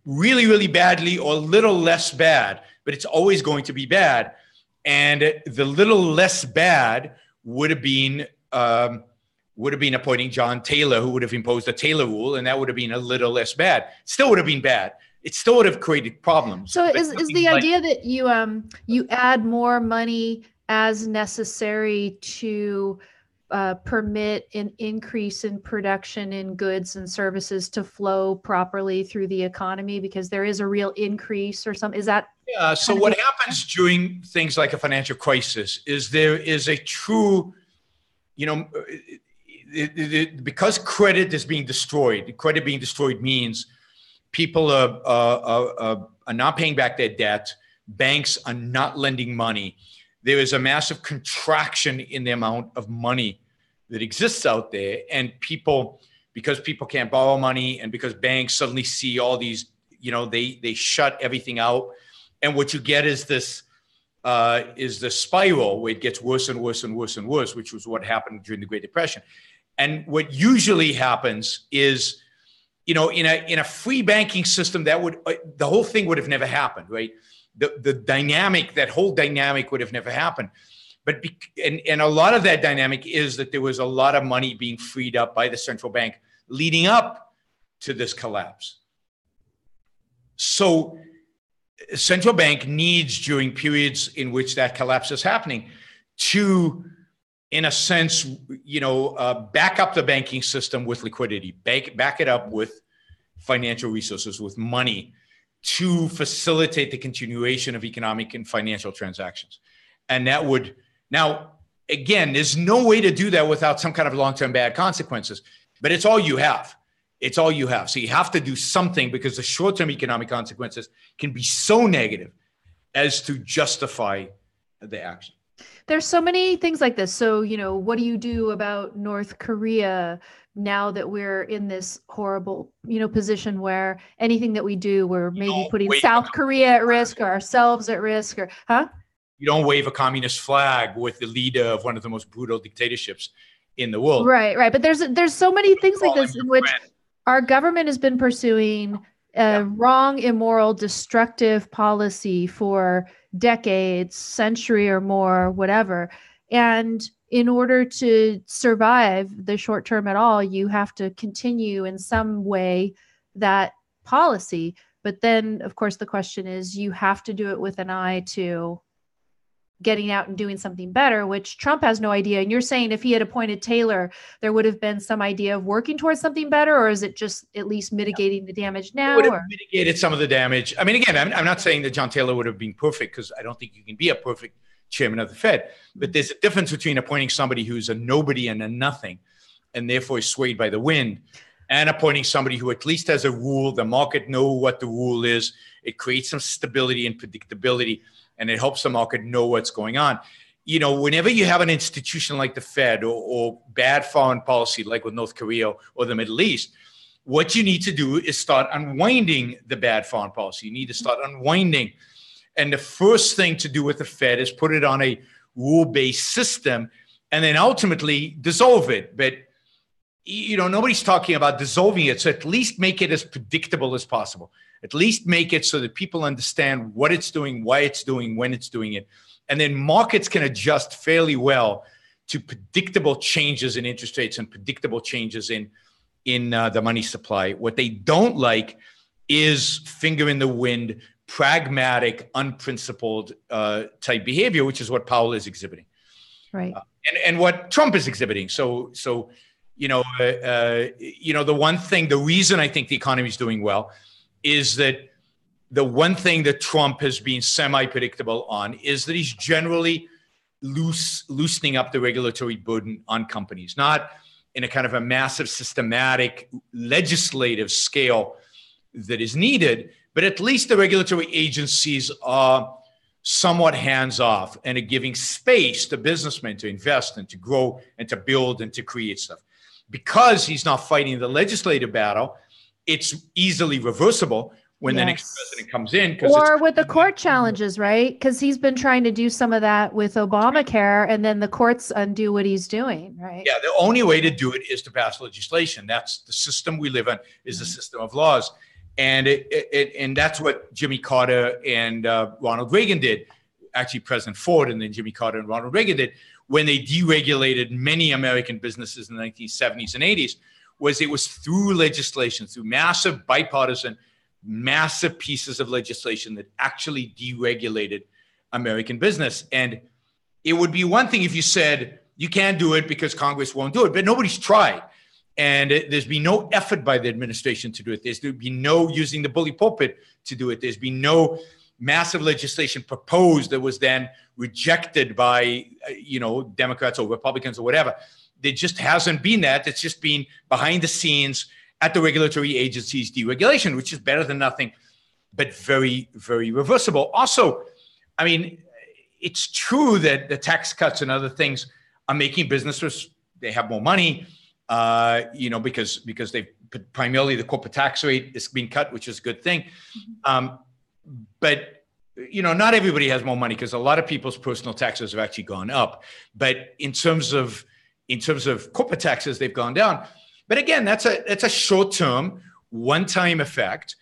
really, really badly or a little less bad, but it's always going to be bad. And the little less bad would have been appointing John Taylor, who would have imposed the Taylor rule, and that would have been a little less bad. Still would have been bad. It still would have created problems. So is the idea that you add more money as necessary to permit an increase in production in goods and services to flow properly through the economy, because there is a real increase or something? Is that? Yeah. So what happens during things like a financial crisis is there is a true, because credit is being destroyed. Credit being destroyed means people are are not paying back their debt. Banks are not lending money. There is a massive contraction in the amount of money that exists out there. And people, because people can't borrow money and because banks suddenly see all these, they shut everything out. And what you get is this spiral where it gets worse and worse and worse and worse, which was what happened during the Great Depression. And what usually happens is, in a free banking system, the whole thing would have never happened, right? That whole dynamic would have never happened. But and a lot of that dynamic is that there was a lot of money being freed up by the central bank leading up to this collapse. So central bank needs, during periods in which that collapse is happening, to, in a sense, back up the banking system with liquidity, back it up with financial resources, with money, to facilitate the continuation of economic and financial transactions. And that would, now, again, there's no way to do that without some kind of long-term bad consequences, but it's all you have. It's all you have. So you have to do something, because the short-term economic consequences can be so negative as to justify the action. There's so many things like this. So, what do you do about North Korea now that we're in this horrible, position where anything that we do, we're maybe putting South Korea at risk or ourselves at risk, or, huh? You don't wave a communist flag with the leader of one of the most brutal dictatorships in the world. Right. But there's so many things like this in which our government has been pursuing a wrong, immoral, destructive policy for decades, century or more, whatever. And in order to survive the short term at all, you have to continue in some way that policy. But then, of course, the question is, you have to do it with an eye to getting out and doing something better, which Trump has no idea. And you're saying if he had appointed Taylor, there would have been some idea of working towards something better, or is it just at least mitigating the damage now? It would have mitigated some of the damage. I mean, again, I'm not saying that John Taylor would have been perfect, because I don't think you can be a perfect chairman of the Fed. But there's a difference between appointing somebody who's a nobody and a nothing, and therefore is swayed by the wind, and appointing somebody who at least has a rule. The market know what the rule is. It creates some stability and predictability, and it helps the market know what's going on. Whenever you have an institution like the Fed or bad foreign policy, like with North Korea or the Middle East, what you need to do is start unwinding the bad foreign policy. You need to start unwinding. And the first thing to do with the Fed is put it on a rule-based system and then ultimately dissolve it. But, nobody's talking about dissolving it. So at least make it as predictable as possible. At least make it so that people understand what it's doing, why it's doing, when it's doing it. And then markets can adjust fairly well to predictable changes in interest rates and predictable changes in the money supply. What they don't like is finger in the wind, pragmatic, unprincipled type behavior, which is what Powell is exhibiting. Right. And what Trump is exhibiting. So the reason I think the economy is doing well is that the one thing that Trump has been semi-predictable on is that he's generally loosening up the regulatory burden on companies, not in a kind of a massive systematic legislative scale that is needed, but at least the regulatory agencies are somewhat hands-off and are giving space to businessmen to invest and to grow and to build and to create stuff. Because he's not fighting the legislative battle, it's easily reversible when the next president comes in. Or with the court challenges, right? Because he's been trying to do some of that with Obamacare, and then the courts undo what he's doing, right? Yeah, the only way to do it is to pass legislation. That's the system we live in, is the system of laws. And and that's what Jimmy Carter and Ronald Reagan did. Actually, President Ford and then Jimmy Carter and Ronald Reagan did, when they deregulated many American businesses in the 1970s and 80s, was it was through legislation, through massive bipartisan, massive pieces of legislation that actually deregulated American business. And it would be one thing if you said, you can't do it because Congress won't do it, but nobody's tried. And there's been no effort by the administration to do it. There's been no using the bully pulpit to do it. There's been no massive legislation proposed that was then rejected by, Democrats or Republicans or whatever. There just hasn't been that. It's just been behind the scenes at the regulatory agencies deregulation, which is better than nothing. but very, very reversible. Also, I mean, it's true that the tax cuts and other things are making businesses, they have more money, because they primarily the corporate tax rate is being cut, which is a good thing. But not everybody has more money because a lot of people's personal taxes have actually gone up. But in terms of corporate taxes, they've gone down. But again, that's a short-term, one-time effect.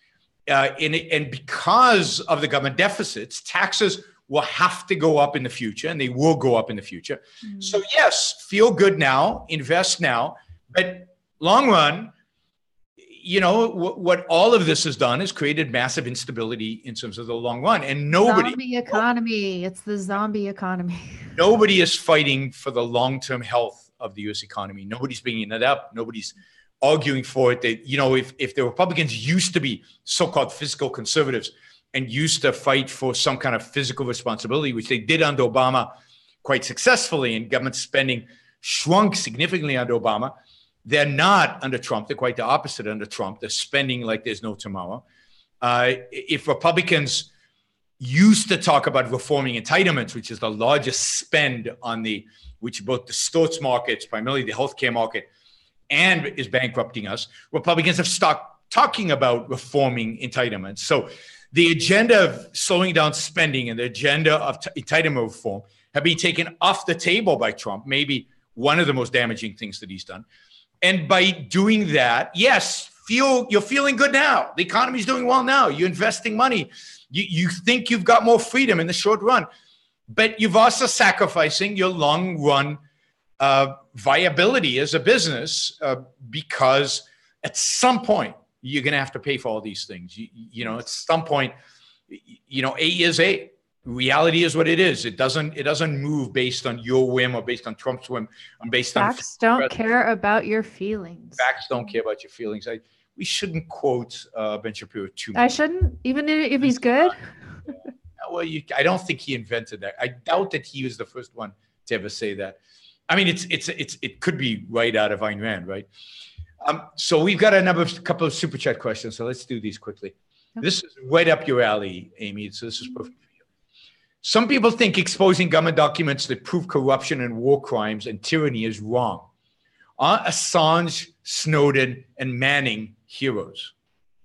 And because of the government deficits, taxes will have to go up in the future, and they will go up in the future. So yes, feel good now, invest now, but long run, what all of this has done is created massive instability in terms of the long run. And zombie economy. It's the zombie economy. Nobody is fighting for the long-term health of the U.S. economy. Nobody's bringing it up. Nobody's arguing for it. That, if the Republicans used to be so-called fiscal conservatives and used to fight for some kind of fiscal responsibility, which they did under Obama quite successfully, and government spending shrunk significantly under Obama, they're not under Trump. They're quite the opposite under Trump. They're spending like there's no tomorrow. If Republicans used to talk about reforming entitlements, which is the largest spend which both distorts markets, primarily the healthcare market, and is bankrupting us, Republicans have stopped talking about reforming entitlements. So the agenda of slowing down spending and the agenda of entitlement reform have been taken off the table by Trump, maybe one of the most damaging things that he's done. And by doing that, yes, you're feeling good now. The economy's doing well now. You're investing money. You think you've got more freedom in the short run, but you've also sacrificing your long run viability as a business because at some point you're going to have to pay for all these things. At some point, A is A. Reality is what it is. It doesn't move based on your whim or based on Trump's whim. Facts don't care about your feelings. Facts don't care about your feelings. We shouldn't quote Ben Shapiro too much. I shouldn't, even if he's good. Well, I don't think he invented that. I doubt that he was the first one to ever say that. I mean, it could be right out of Ayn Rand, right? So we've got a couple of super chat questions. So let's do these quickly. Okay. This is right up your alley, Amy. So this is perfect. Some people think exposing government documents that prove corruption and war crimes and tyranny is wrong. Are Assange, Snowden, and Manning heroes?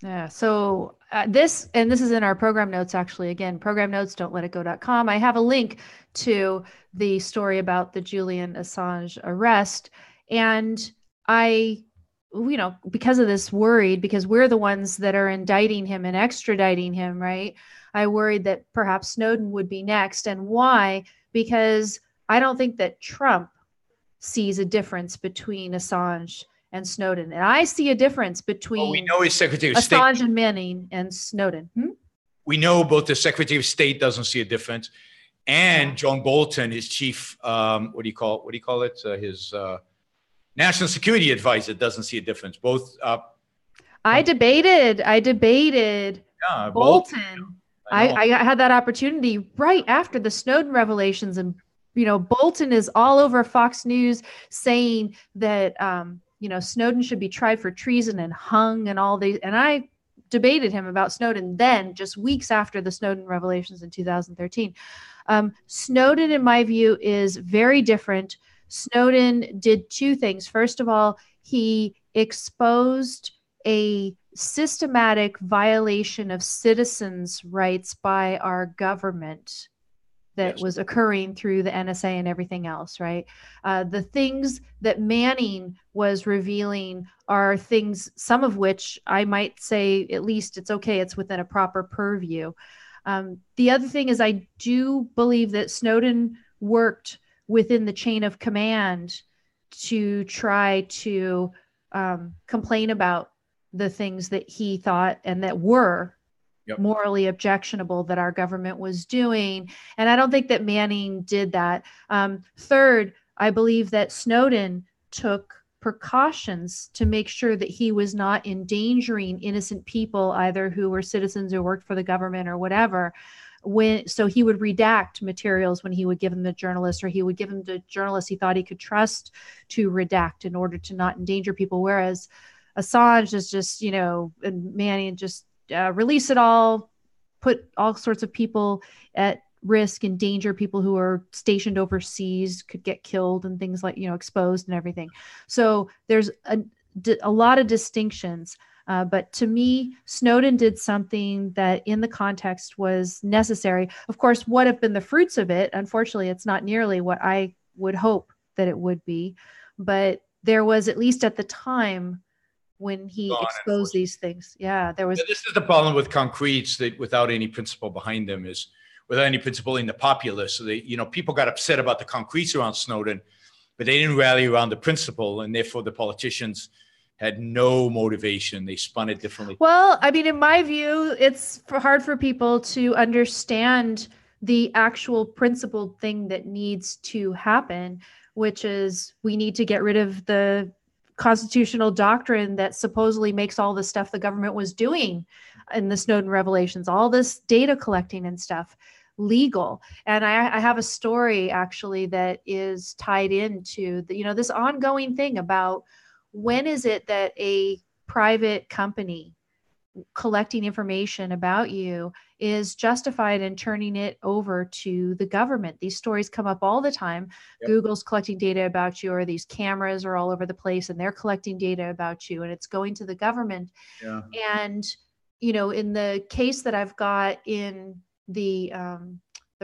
Yeah. So this is in our program notes, actually. Again, program notes, don'tletitgo.com. I have a link to the story about the Julian Assange arrest. And because of this, worried, because we're the ones that are indicting him and extraditing him, right? I worried that perhaps Snowden would be next. And why? Because I don't think that Trump sees a difference between Assange and Snowden. And I see a difference between we know his Secretary of Assange State and Manning and Snowden. We know both the Secretary of State doesn't see a difference, and John Bolton, his chief, what do you call it? His national security advisor doesn't see a difference. Both. I debated Bolton. I had that opportunity right after the Snowden revelations, and Bolton is all over Fox News saying that Snowden should be tried for treason and hung and all these. And I debated him about Snowden then, just weeks after the Snowden revelations in 2013. Snowden, in my view, is very different. Snowden did two things. First of all, he exposed a systematic violation of citizens' rights by our government that was occurring through the NSA and everything else, right? The things that Manning was revealing are things, some of which I might say, at least it's okay, it's within a proper purview. The other thing is I do believe that Snowden worked within the chain of command to try to complain about the things that he thought and that were morally objectionable that our government was doing. And I don't think that Manning did that. Third, I believe that Snowden took precautions to make sure that he was not endangering innocent people, either who were citizens or worked for the government or whatever. So he would redact materials when he would give them to journalists, or he would give them to journalists he thought he could trust to redact in order to not endanger people. Whereas Assange is just, and Manning just release it all, put all sorts of people at risk and danger. People who are stationed overseas could get killed and things like, exposed and everything. So there's a lot of distinctions. But to me, Snowden did something that in the context was necessary. Of course, what have been the fruits of it? Unfortunately, it's not nearly what I would hope that it would be. But there was, at least at the time when he exposed these things. Yeah, there was. This is the problem with concretes, that without any principle behind them, is without any principle in the populace. So they, people got upset about the concretes around Snowden, but they didn't rally around the principle, and therefore the politicians had no motivation. They spun it differently. Well, I mean, in my view, it's hard for people to understand the actual principled thing that needs to happen, which is we need to get rid of the constitutional doctrine that supposedly makes all the stuff the government was doing in the Snowden revelations, all this data collecting and stuff, legal. And I have a story actually that is tied into this ongoing thing about when is it that a private company collecting information about you is justified in turning it over to the government. These stories come up all the time. Yep. Google's collecting data about you, or these cameras are all over the place and they're collecting data about you, and it's going to the government. Yeah. And, in the case that I've got in the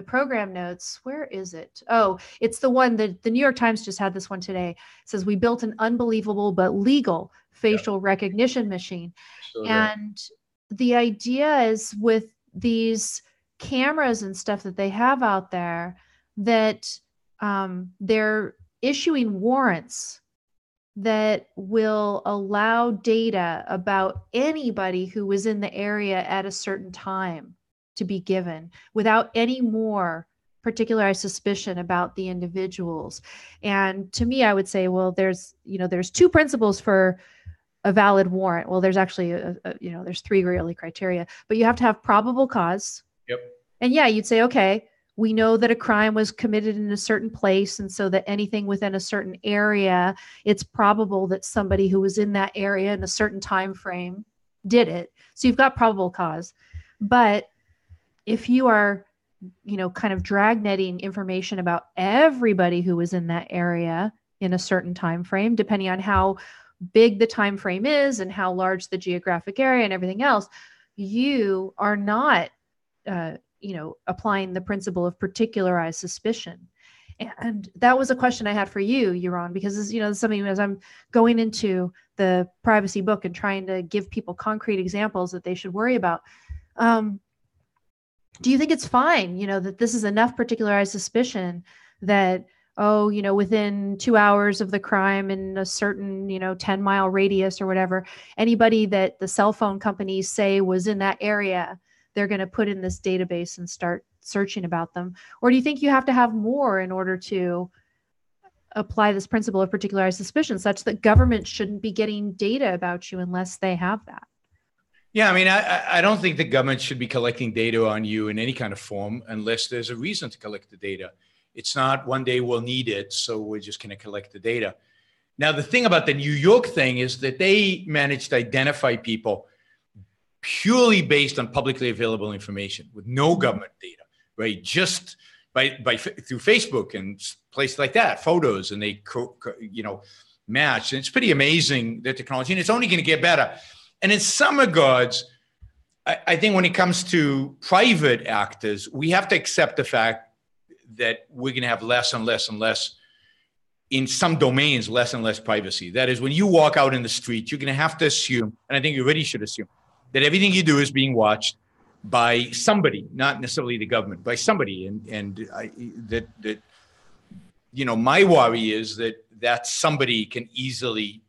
program notes, where is it? Oh, it's the one that the New York Times just had this one today. It says, we built an unbelievable but legal facial recognition machine. And the idea is with these cameras and stuff that they have out there, that they're issuing warrants that will allow data about anybody who was in the area at a certain time to be given without any more particularized suspicion about the individuals. And to me, I would say, well, there's two principles for a valid warrant. Well, there's actually, there's three really criteria, but you have to have probable cause. Yep. And yeah, you'd say, okay, we know that a crime was committed in a certain place, and so that anything within a certain area, it's probable that somebody who was in that area in a certain time frame did it. So you've got probable cause. But if you are, kind of dragnetting information about everybody who was in that area in a certain time frame, depending on how big the time frame is and how large the geographic area and everything else, you are not, applying the principle of particularized suspicion. And that was a question I had for you, Yaron, because something as I'm going into the privacy book and trying to give people concrete examples that they should worry about. Do you think it's fine, that this is enough particularized suspicion that, within 2 hours of the crime in a certain, 10-mile radius or whatever, anybody that the cell phone companies say was in that area, they're going to put in this database and start searching about them? Or do you think you have to have more in order to apply this principle of particularized suspicion, such that government shouldn't be getting data about you unless they have that? Yeah, I mean, I don't think the government should be collecting data on you in any kind of form unless there's a reason to collect the data. It's not one day we'll need it, so we're just going to collect the data. Now, the thing about the New York thing is that they managed to identify people purely based on publicly available information with no government data, right? Just through Facebook and places like that, photos, and they match. And it's pretty amazing, the technology, and it's only going to get better. And in some regards, I think when it comes to private actors, we have to accept the fact that we're going to have less and less and less, in some domains, less and less privacy. That is, when you walk out in the street, you're going to have to assume, and I think you really should assume, that everything you do is being watched by somebody, not necessarily the government, by somebody. My worry is that somebody can easily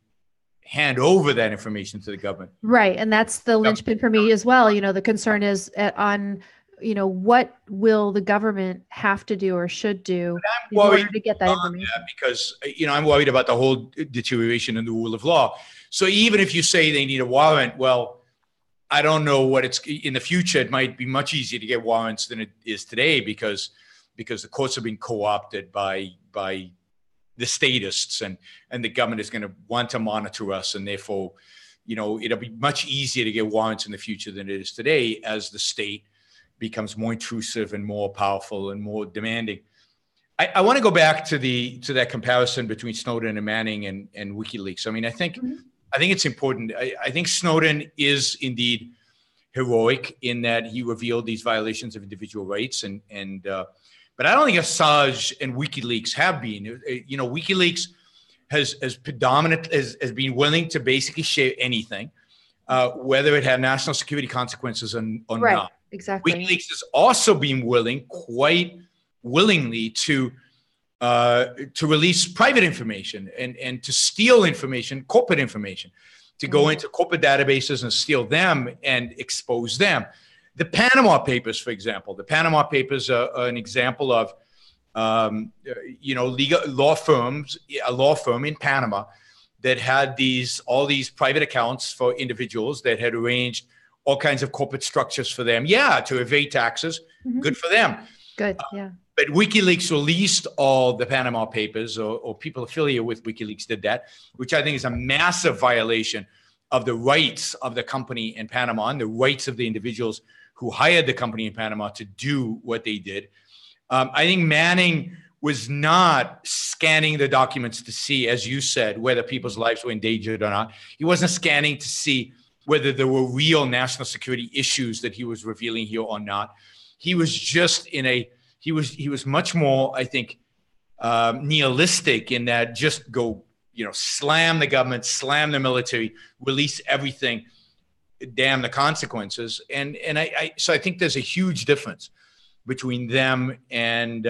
hand over that information to the government. Right. And that's the linchpin for me as well. The concern is on, what will the government have to do or should do in order to get that information? Because, I'm worried about the whole deterioration in the rule of law. So even if you say they need a warrant, well, I don't know what it's in the future. It might be much easier to get warrants than it is today because the courts have been co-opted by the statists, and the government is going to want to monitor us, and therefore, it'll be much easier to get warrants in the future than it is today as the state becomes more intrusive and more powerful and more demanding. I want to go back to that comparison between Snowden and Manning and WikiLeaks. I mean, I think it's important. I think Snowden is indeed heroic in that he revealed these violations of individual rights, but I don't think Assange and WikiLeaks have been. You know, WikiLeaks has been willing to basically share anything, whether it had national security consequences or not. Exactly. WikiLeaks has also been willing, quite willingly, to release private information and to steal information, corporate information, to go into corporate databases and steal them and expose them. The Panama Papers, for example, are an example of, a law firm in Panama that had all these private accounts for individuals that had arranged all kinds of corporate structures for them. Yeah, to evade taxes. Good for them. Good, yeah. But WikiLeaks released all the Panama Papers, or people affiliated with WikiLeaks did that, which I think is a massive violation of the rights of the company in Panama and the rights of the individuals who hired the company in Panama to do what they did. I think Manning was not scanning the documents to see, as you said, whether people's lives were endangered or not. He wasn't scanning to see whether there were real national security issues that he was revealing here or not. He was just he was much more, I think, nihilistic in that just go, slam the government, slam the military, release everything, damn the consequences. So I think there's a huge difference between them and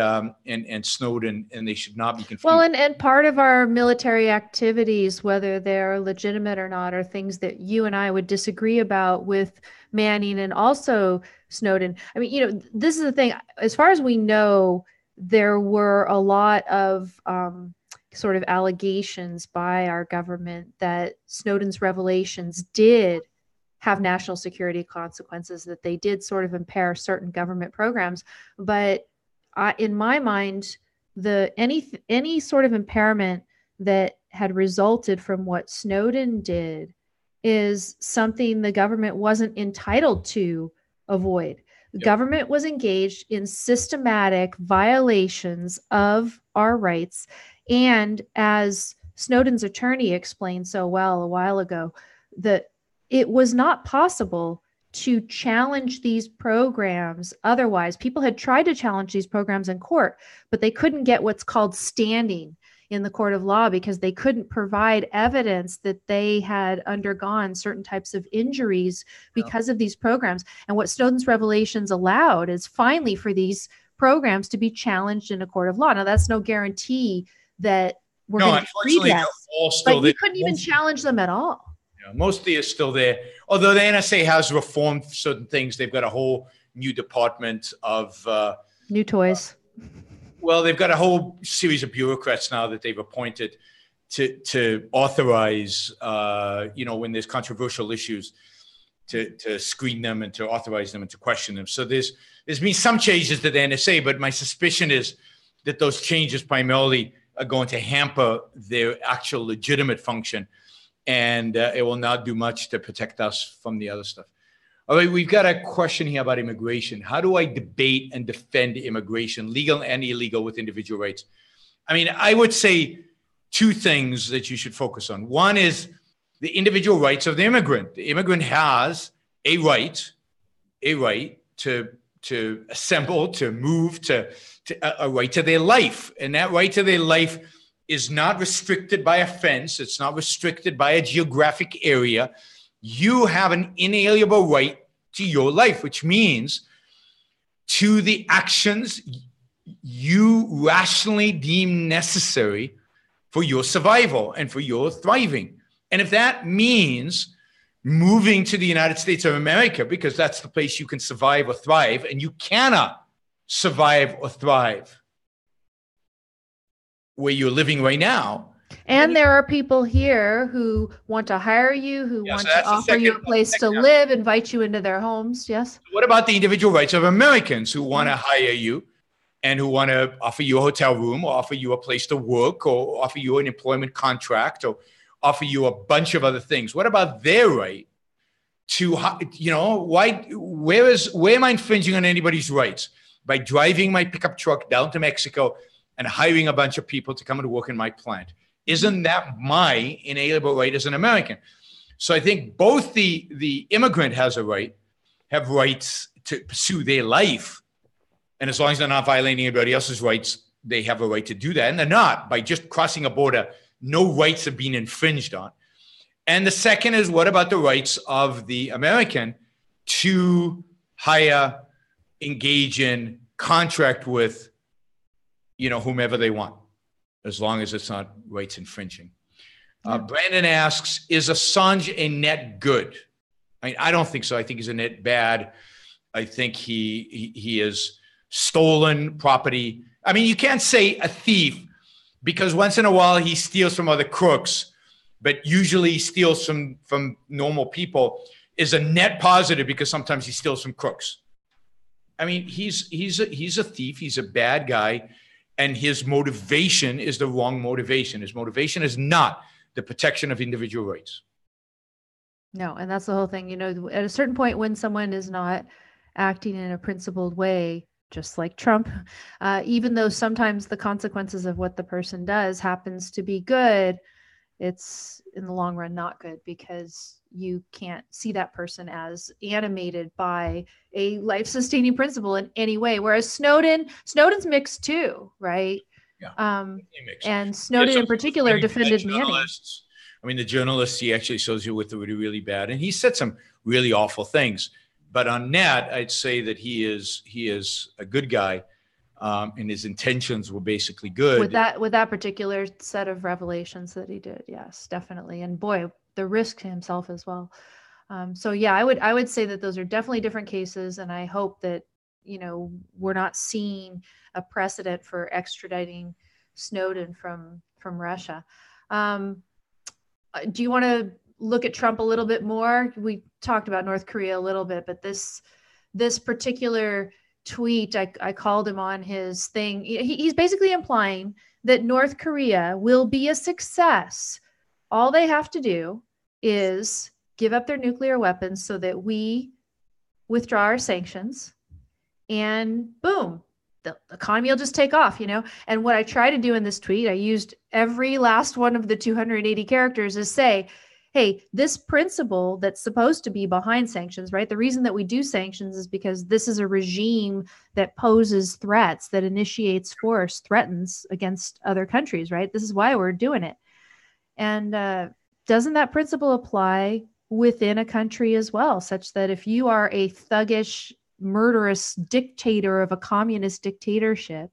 Snowden, and they should not be confused. Well, and part of our military activities, whether they're legitimate or not, are things that you and I would disagree about with Manning and also Snowden. I mean, this is the thing. As far as we know, there were a lot of sort of allegations by our government that Snowden's revelations did have national security consequences, that they did sort of impair certain government programs. But in my mind, any sort of impairment that had resulted from what Snowden did is something the government wasn't entitled to avoid. The government was engaged in systematic violations of our rights. And as Snowden's attorney explained so well a while ago, that it was not possible to challenge these programs otherwise. People had tried to challenge these programs in court, but they couldn't get what's called standing in the court of law because they couldn't provide evidence that they had undergone certain types of injuries because of these programs. And what Snowden's revelations allowed is finally for these programs to be challenged in a court of law. Now, that's no guarantee that we're going to free them, but we couldn't even challenge them at all. Mostly is still there. Although the NSA has reformed certain things. They've got a whole new department of new toys. Well, they've got a whole series of bureaucrats now that they've appointed to authorize, when there's controversial issues, to screen them and to authorize them and to question them. So there's been some changes to the NSA, but my suspicion is that those changes primarily are going to hamper their actual legitimate function. And it will not do much to protect us from the other stuff. All right, we've got a question here about immigration. How do I debate and defend immigration, legal and illegal, with individual rights? I mean, I would say two things that you should focus on. One is the individual rights of the immigrant. The immigrant has a right to assemble, to move, a right to their life. And that right to their life is not restricted by a fence. It's not restricted by a geographic area. You have an inalienable right to your life, which means to the actions you rationally deem necessary for your survival and for your thriving. And if that means moving to the United States of America, because that's the place you can survive or thrive, and you cannot survive or thrive where you're living right now. And there are people here who want to hire you, who want to offer you a place to live, invite you into their homes. Yes. What about the individual rights of Americans who want to hire you and who want to offer you a hotel room or offer you a place to work or offer you an employment contract or offer you a bunch of other things? What about their right where am I infringing on anybody's rights? By driving my pickup truck down to Mexico and hiring a bunch of people to come and work in my plant. Isn't that my inalienable right as an American? So I think both the immigrant have rights to pursue their life. And as long as they're not violating anybody else's rights, they have a right to do that. And they're not. By just crossing a border, no rights have been infringed on. And the second is, what about the rights of the American to hire, engage in, contract with, whomever they want, as long as it's not rights infringing. Brandon asks, is Assange a net good? I don't think so. I think he's a net bad. I think he has stolen property. You can't say a thief, because once in a while he steals from other crooks, but usually he steals from normal people. Is a net positive, because sometimes he steals from crooks. He's a thief. He's a bad guy, and his motivation is the wrong motivation. His motivation is not the protection of individual rights. No, and that's the whole thing. At a certain point, when someone is not acting in a principled way, just like Trump, even though sometimes the consequences of what the person does happens to be good, it's in the long run not good, because you can't see that person as animated by a life-sustaining principle in any way. Whereas Snowden's mixed too, right? Yeah. And Snowden in particular defended Manning. The journalist, he actually shows you with the really, really bad, and he said some really awful things. But on net, I'd say that he is a good guy, and his intentions were basically good. With that particular set of revelations that he did, yes, definitely. And boy, the risk to himself as well. So yeah, I would say that those are definitely different cases, and I hope that we're not seeing a precedent for extraditing Snowden from Russia. Do you want to look at Trump a little bit more? We talked about North Korea a little bit, but this particular tweet, I called him on his thing. He's basically implying that North Korea will be a success. All they have to do is give up their nuclear weapons so that we withdraw our sanctions, and boom, the economy will just take off, And what I try to do in this tweet, I used every last one of the 280 characters, is say, hey, this principle that's supposed to be behind sanctions, right? The reason that we do sanctions is because this is a regime that poses threats, that initiates force, threatens against other countries, right? This is why we're doing it. And doesn't that principle apply within a country as well, such that if you are a thuggish, murderous dictator of a communist dictatorship,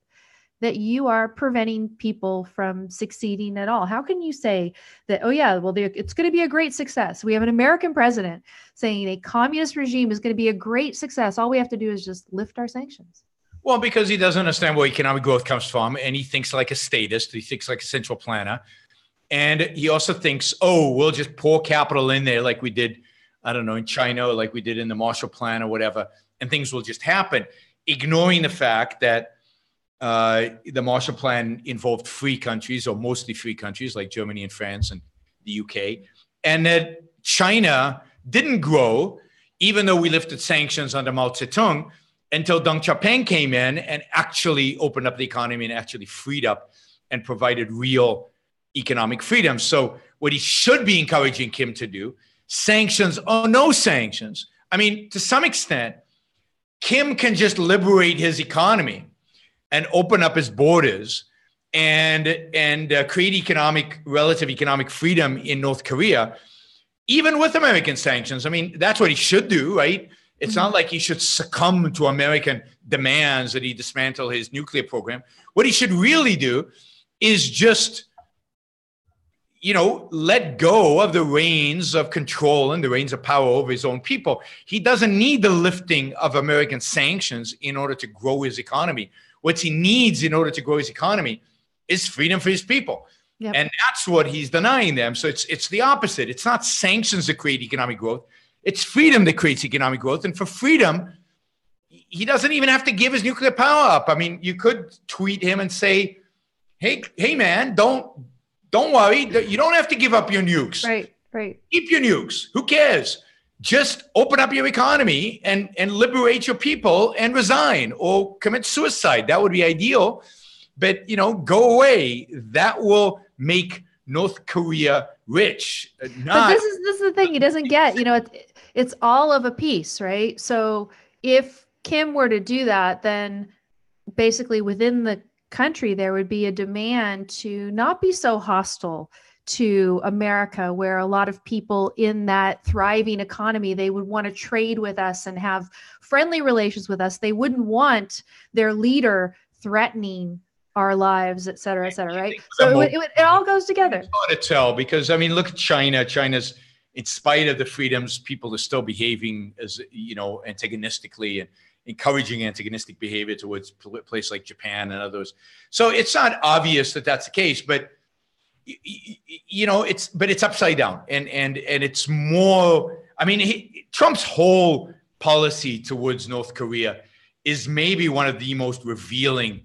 that you are preventing people from succeeding at all? How can you say that, oh yeah, well, it's going to be a great success? We have an American president saying a communist regime is going to be a great success. All we have to do is just lift our sanctions. Well, because he doesn't understand where economic growth comes from, and he thinks like a statist. He thinks like a central planner. And he also thinks, oh, we'll just pour capital in there like we did, I don't know, in China, or like we did in the Marshall Plan or whatever, and things will just happen, ignoring the fact that the Marshall Plan involved free countries, or mostly free countries like Germany and France and the UK, and that China didn't grow, even though we lifted sanctions under Mao Zedong, until Deng Xiaoping came in and actually opened up the economy and actually freed up and provided real economic freedom. So what he should be encouraging Kim to do, sanctions or no sanctions. To some extent, Kim can just liberate his economy and open up his borders and create relative economic freedom in North Korea, even with American sanctions. That's what he should do, right? It's not like he should succumb to American demands that he dismantle his nuclear program. What he should really do is just, let go of the reins of control and the reins of power over his own people. He doesn't need the lifting of American sanctions in order to grow his economy. What he needs in order to grow his economy is freedom for his people. Yep. And that's what he's denying them. So it's the opposite. It's not sanctions that create economic growth. It's freedom that creates economic growth. And for freedom, he doesn't even have to give his nuclear power up. You could tweet him and say, hey man, don't worry. You don't have to give up your nukes. Right. Keep your nukes. Who cares? just open up your economy and liberate your people and resign or commit suicide. That would be ideal. But, go away. That will make North Korea rich. But this is the thing he doesn't get. It's all of a piece, right? So if Kim were to do that, then basically within the country, there would be a demand to not be so hostile to America, where a lot of people in that thriving economy, they would want to trade with us and have friendly relations with us. They wouldn't want their leader threatening our lives, et cetera, right? So it all goes together. It's hard to tell because, look at China. China's, in spite of the freedoms, people are still behaving as, antagonistically and encouraging antagonistic behavior towards a place like Japan and others. So it's not obvious that that's the case, but it's upside down and it's more, Trump's whole policy towards North Korea is maybe one of the most revealing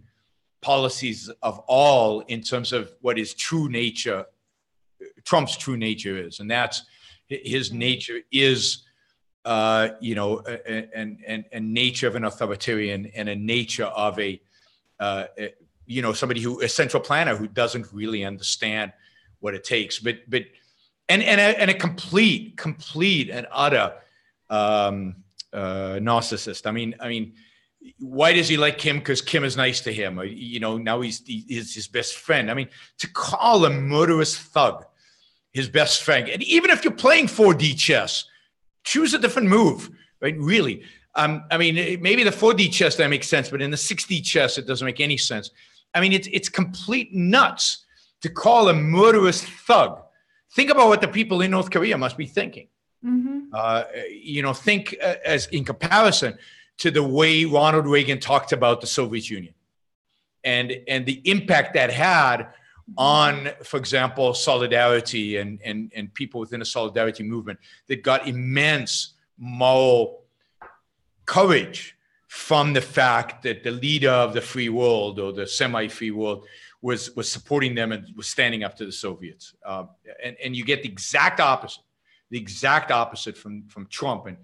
policies of all in terms of what his true nature, Trump's true nature is. And that's his nature is, a nature of an authoritarian and a nature of somebody a central planner who doesn't really understand what it takes, but a complete and utter narcissist. Why does he like Kim? Because Kim is nice to him. Now he's his best friend. To call a murderous thug his best friend, and even if you're playing 4D chess, choose a different move, right? Really. Maybe the 4D chess that makes sense, but in the 6D chess, it doesn't make any sense. It's complete nuts to call a murderous thug. Think about what the people in North Korea must be thinking. Mm-hmm. Think as in comparison to the way Ronald Reagan talked about the Soviet Union and the impact that had on, for example, solidarity and people within the solidarity movement that got immense moral courage from the fact that the leader of the free world or the semi-free world was supporting them and was standing up to the Soviets. And you get the exact opposite from Trump. And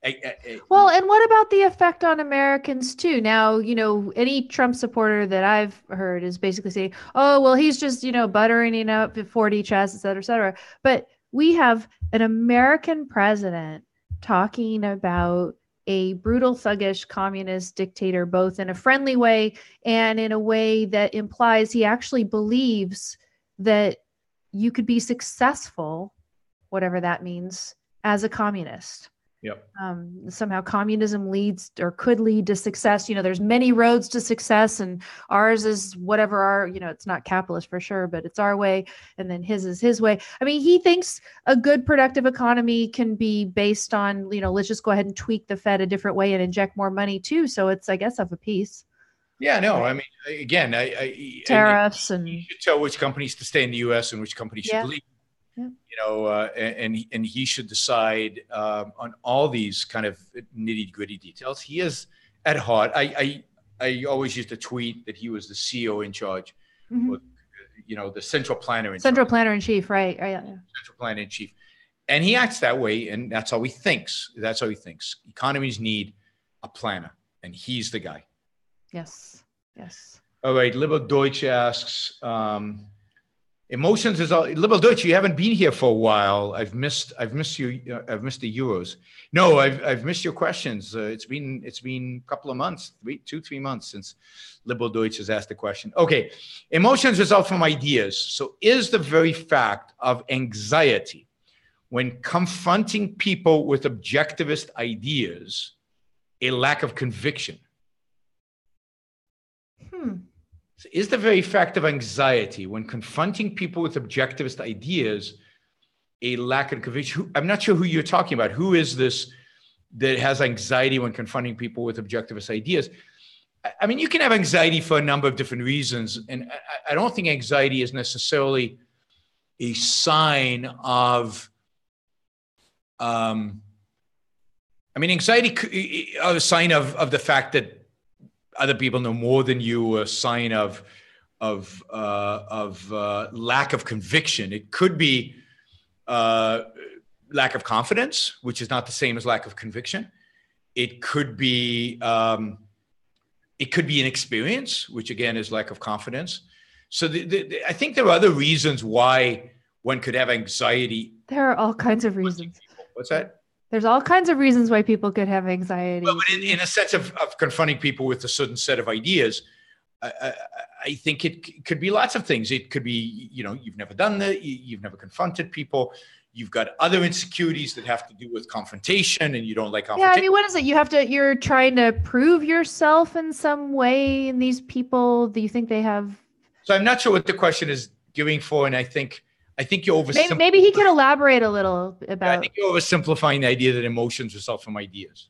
and what about the effect on Americans too? Now, any Trump supporter that I've heard is basically saying, oh, well, he's just, buttering up 4D chess, et cetera, et cetera. But we have an American president talking about a brutal, thuggish communist dictator, both in a friendly way and in a way that implies he actually believes that you could be successful, whatever that means, as a communist. Yep. Somehow communism leads or could lead to success. There's many roads to success, and ours is whatever our, it's not capitalist for sure, but it's our way. And then his is his way. He thinks a good productive economy can be based on, let's just go ahead and tweak the Fed a different way and inject more money too. So it's, I guess, of a piece. Yeah, no, again, tariffs and you should tell which companies to stay in the U.S. and which companies should leave. Yeah. And he should decide on all these kind of nitty-gritty details. He is at heart. I always used to tweet that he was the CEO in charge, or, the central planner in central planner in chief, right? Yeah. Central planner in chief, and he acts that way, and that's how he thinks. Economies need a planner, and he's the guy. Yes. All right. Liberal Deutsch asks. Emotions is all. Liberal Deutsch, you haven't been here for a while. I've missed you. I've missed the Euros. No, I've missed your questions. It's been a couple of months, 3 months since Liberal Deutsch has asked the question. Okay, emotions result from ideas. So is the very fact of anxiety when confronting people with objectivist ideas a lack of conviction? Is the very fact of anxiety when confronting people with objectivist ideas a lack of conviction? I'm not sure who you're talking about. Who is this that has anxiety when confronting people with objectivist ideas? You can have anxiety for a number of different reasons. And I don't think anxiety is necessarily a sign of, anxiety is a sign of the fact that other people know more than you, a sign of lack of conviction. It could be lack of confidence, which is not the same as lack of conviction. It could be inexperience, which again is lack of confidence. So I think there are other reasons why one could have anxiety. There are all kinds of reasons. What's that? There's all kinds of reasons why people could have anxiety. Well, but in a sense of confronting people with a certain set of ideas, I think it could be lots of things. It could be, you've never done that. You've never confronted people. You've got other insecurities that have to do with confrontation, and you don't like confrontation. Yeah, I mean, what is it? You're trying to prove yourself in some way, and these people, do you think they have? So I'm not sure what the question is giving for, and I think you're oversimplifying. Maybe he could elaborate a little about. Yeah, I think you're oversimplifying the idea that emotions result from ideas.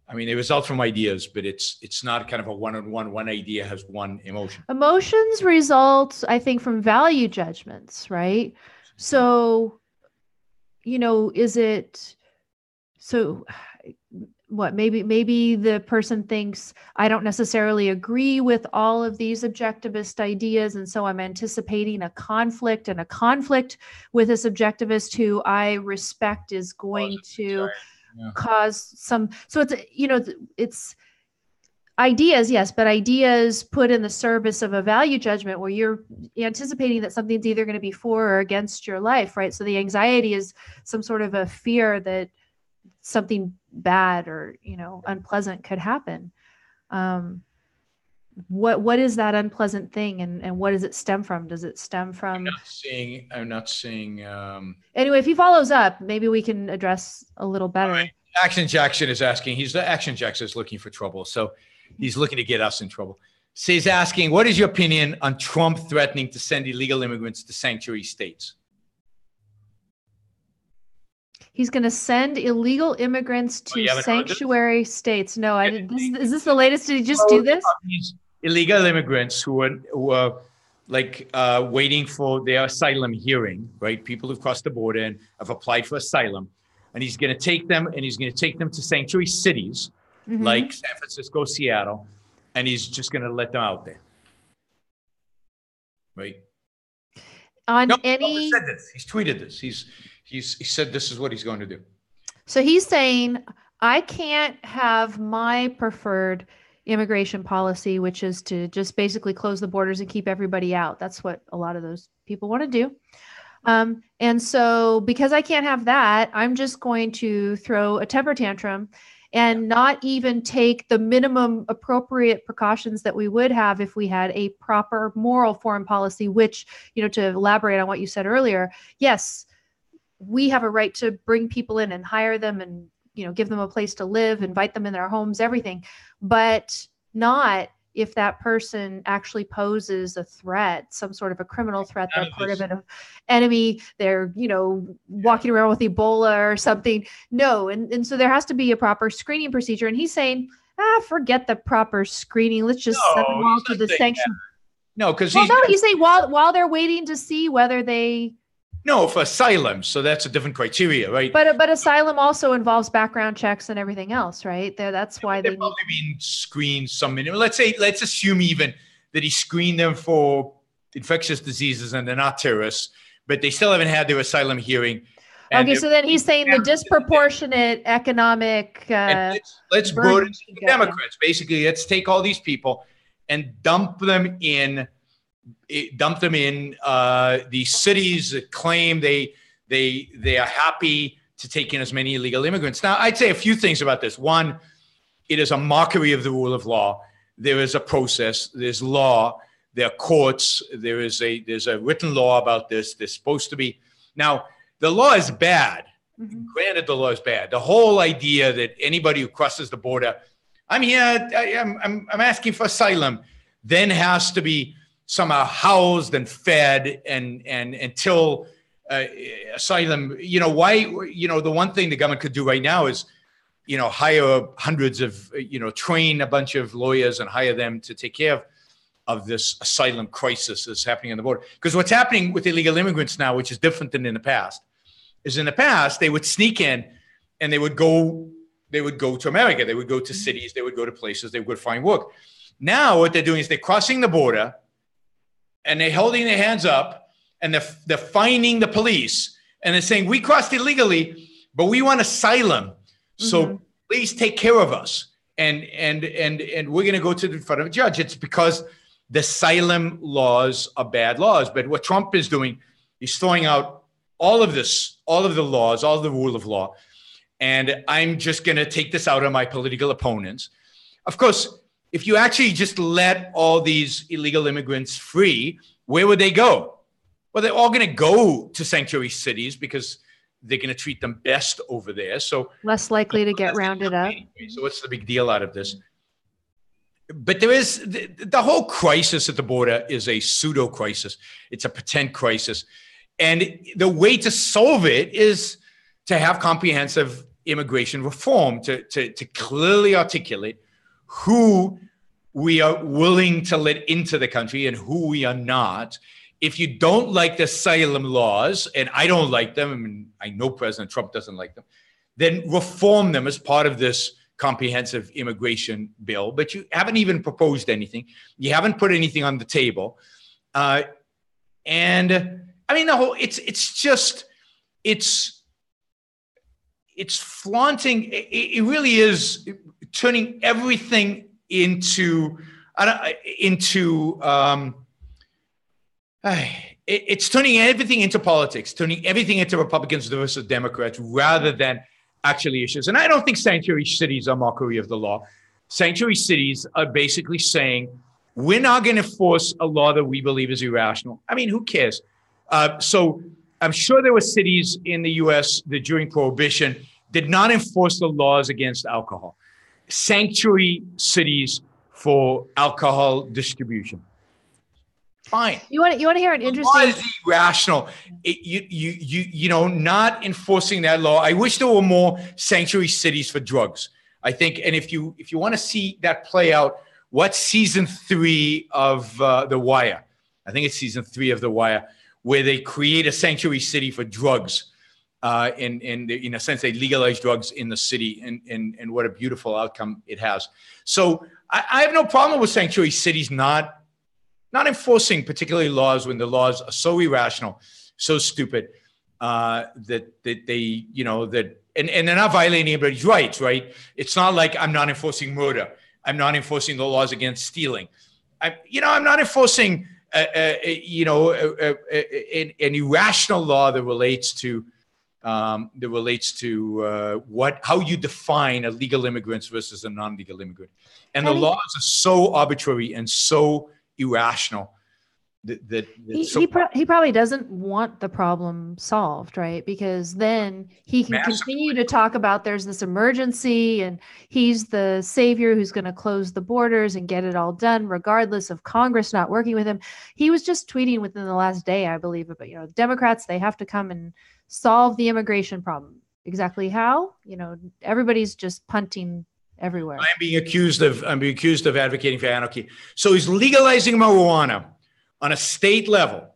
I mean, they result from ideas, but it's not kind of a one-on-one. One idea has one emotion. Emotions result, I think, from value judgments, right? So, is it so? What maybe the person thinks, I don't necessarily agree with all of these objectivist ideas, and so I'm anticipating a conflict, and a conflict with this objectivist who I respect is going to cause some. So it's ideas, yes, but ideas put in the service of a value judgment where you're anticipating that something's either going to be for or against your life, right? So the anxiety is some sort of a fear that something bad or unpleasant could happen. What is that unpleasant thing, and what does it stem from? Does it stem from? I'm not seeing. Anyway, if he follows up, maybe we can address a little better. Right. Action Jackson is asking. Action Jackson is looking for trouble, so he's looking to get us in trouble. So he's asking, what is your opinion on Trump threatening to send illegal immigrants to sanctuary states? He's going to send illegal immigrants to sanctuary states. No, I didn't. Is this the latest? Did he just do this? Illegal immigrants who are waiting for their asylum hearing, right? People who've crossed the border and have applied for asylum. And he's going to take them to sanctuary cities like San Francisco, Seattle, and he's just going to let them out there. Right? He said this. He's tweeted this. He said this is what he's going to do. So he's saying, I can't have my preferred immigration policy, which is to just basically close the borders and keep everybody out. That's what a lot of those people want to do. And so because I can't have that, I'm just going to throw a temper tantrum and not even take the minimum appropriate precautions that we would have if we had a proper moral foreign policy, which, to elaborate on what you said earlier, yes, we have a right to bring people in and hire them and, give them a place to live, invite them in their homes, everything, but not if that person actually poses a threat, some sort of a criminal threat, they're part of an enemy, they're, walking around with Ebola or something. No. And so there has to be a proper screening procedure. And he's saying, forget the proper screening. Let's just send them all to the sanction. No, because he's saying while they're waiting to see whether they. No, for asylum. So that's a different criteria, right? But asylum also involves background checks and everything else, right? That's why they're probably being screened some minimum. Let's assume even that he screened them for infectious diseases and they're not terrorists, but they still haven't had their asylum hearing. Okay, so then he's saying the disproportionate economic. Let's vote the Democrats. Basically, let's take all these people and dump them in these cities that claim they are happy to take in as many illegal immigrants. Now, I'd say a few things about this. One, it is a mockery of the rule of law. There is a process. There's law. There are courts. There's a written law about this. There's supposed to be. Now, the law is bad. Granted, the law is bad. The whole idea that anybody who crosses the border, I'm here, I'm asking for asylum, then has to be somehow housed and fed and until asylum, why, the one thing the government could do right now is, hire hundreds of, train a bunch of lawyers and hire them to take care of this asylum crisis that's happening on the border. Because what's happening with illegal immigrants now, which is different than in the past, is in the past, they would sneak in and they would go to America. They would go to cities, they would go to places, they would find work. Now what they're doing is they're crossing the border and they're holding their hands up and they're fining the police and they're saying we crossed illegally, but we want asylum. So please take care of us. And we're going to go to the front of a judge. It's because the asylum laws are bad laws. But what Trump is doing, he's throwing out all of this, all of the laws, all of the rule of law. And I'm just going to take this out on my political opponents. Of course, if you actually just let all these illegal immigrants free, where would they go? Well, they're all going to go to sanctuary cities because they're going to treat them best over there. So less likely to get rounded up. So what's the big deal out of this? But there is the whole crisis at the border is a pseudo crisis. It's a pretend crisis. And the way to solve it is to have comprehensive immigration reform, to clearly articulate who we are willing to let into the country and who we are not. If you don't like the asylum laws, and I don't like them, I mean, I know President Trump doesn't like them, then reform them as part of this comprehensive immigration bill. But you haven't even proposed anything. You haven't put anything on the table. And I mean, the whole, it's flaunting. It really is turning everything it's turning everything into politics, turning everything into Republicans versus Democrats rather than actually issues. And I don't think sanctuary cities are mockery of the law. Sanctuary cities are basically saying, we're not going to force a law that we believe is irrational. I mean, who cares? So I'm sure there were cities in the US that during Prohibition did not enforce the laws against alcohol. Sanctuary cities for alcohol distribution. Fine. You want to hear an interesting? Law is irrational. You know, not enforcing that law. I wish there were more sanctuary cities for drugs. I think, and if you want to see that play out, what's season 3 of The Wire? I think it's season 3 of The Wire, where they create a sanctuary city for drugs. In a sense, they legalize drugs in the city, and what a beautiful outcome it has. So I have no problem with sanctuary cities not enforcing particularly laws when the laws are so irrational, so stupid that they, you know, that and they're not violating anybody's rights, right? It's not like I'm not enforcing murder. I'm not enforcing the laws against stealing. I'm not enforcing an irrational law that relates to how you define a legal immigrant versus a non-legal immigrant. And the laws are so arbitrary and so irrational that he probably doesn't want the problem solved, right? Because then he can continue to talk about there's this emergency and he's the savior who's going to close the borders and get it all done regardless of Congress not working with him. He was just tweeting within the last day, I believe, about, Democrats, they have to come and solve the immigration problem. Exactly how? Everybody's just punting everywhere. I'm being accused of advocating for anarchy. So he's legalizing marijuana on a state level.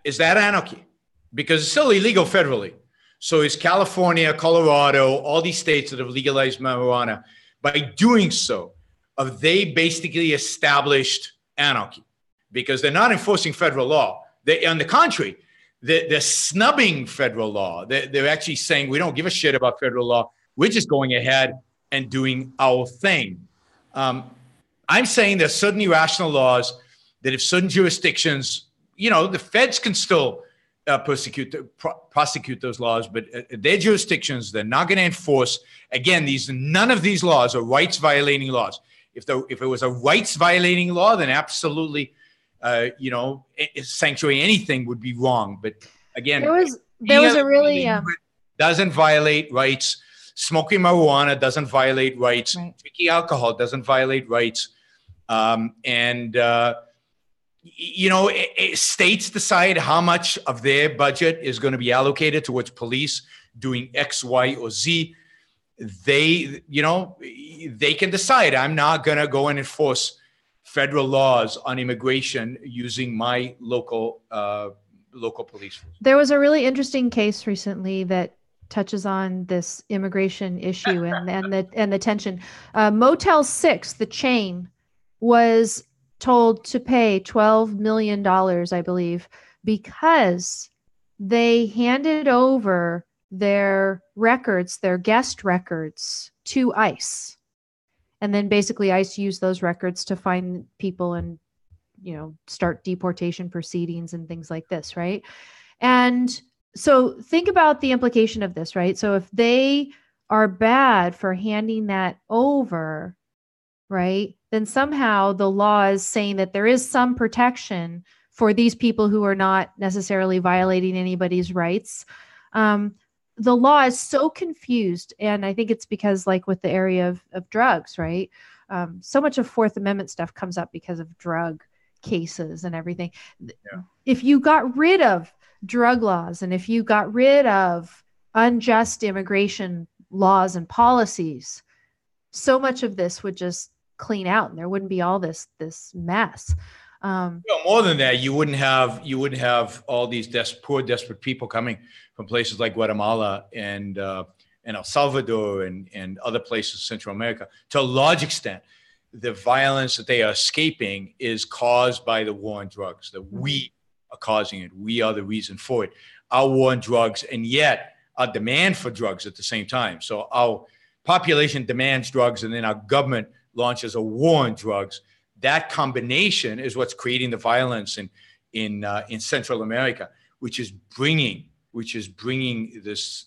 Is that anarchy? Because it's still illegal federally. So is California, Colorado, all these states that have legalized marijuana. By doing so, have they basically established anarchy? Because they're not enforcing federal law. On the contrary, they're snubbing federal law. They're actually saying, we don't give a shit about federal law. We're just going ahead and doing our thing. I'm saying there's certain irrational laws that if certain jurisdictions, the feds can still prosecute those laws, but their jurisdictions, they're not going to enforce. Again, none of these laws are rights violating laws. If it was a rights violating law, then absolutely, sanctuary anything would be wrong. But again, there was a really doesn't violate rights. Smoking marijuana doesn't violate rights. Right. Drinking alcohol doesn't violate rights. States decide how much of their budget is going to be allocated towards police doing X, Y, or Z. They can decide, I'm not going to go and enforce federal laws on immigration using my local police. There was a really interesting case recently that touches on this immigration issue and the tension. Motel 6, the chain, was told to pay $12 million, I believe, because they handed over their records, their guest records, to ICE. And then basically ICE used those records to find people and, start deportation proceedings and things like this, right? And so think about the implication of this, right? So if they are bad for handing that over, right, then somehow the law is saying that there is some protection for these people who are not necessarily violating anybody's rights. The law is so confused. And I think it's because, like with the area of drugs, right? So much of Fourth Amendment stuff comes up because of drug cases and everything. Yeah. If you got rid of drug laws and if you got rid of unjust immigration laws and policies, so much of this would just clean out and there wouldn't be all this mess. More than that, you wouldn't have all these poor, desperate people coming from places like Guatemala and El Salvador and other places, Central America. To a large extent, the violence that they are escaping is caused by the war on drugs, that we are causing it. We are the reason for it. Our war on drugs, and yet our demand for drugs at the same time. So our population demands drugs, and then our government launches a war on drugs. That combination is what's creating the violence in Central America, which is bringing this,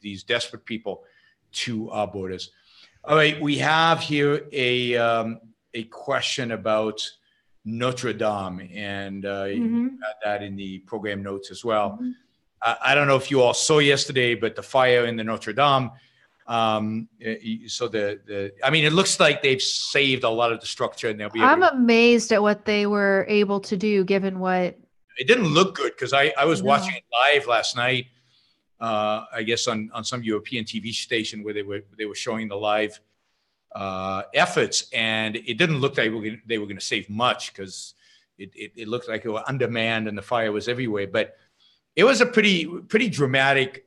these desperate people to our borders. All right, we have here a question about Notre Dame, and you had that in the program notes as well. I don't know if you all saw yesterday, but the fire in the Notre Dame. So it looks like they've saved a lot of the structure, and they'll be. I'm amazed at what they were able to do, given what. It didn't look good because I was watching it live last night. I guess on some European TV station where they were showing the live efforts, and it didn't look like they were going to save much because it looked like it was undermanned and the fire was everywhere. But it was a pretty dramatic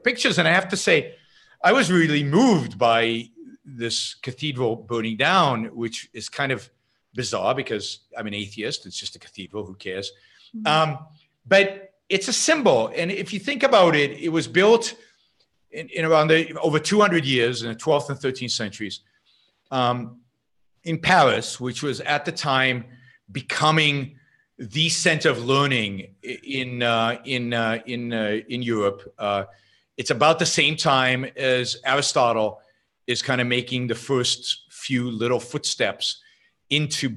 pictures, and I have to say, I was really moved by this cathedral burning down, which is kind of bizarre because I'm an atheist. It's just a cathedral. Who cares? But it's a symbol. And if you think about it, it was built in around over 200 years in the 12th and 13th centuries in Paris, which was at the time becoming the center of learning in Europe. It's about the same time as Aristotle is kind of making the first few little footsteps into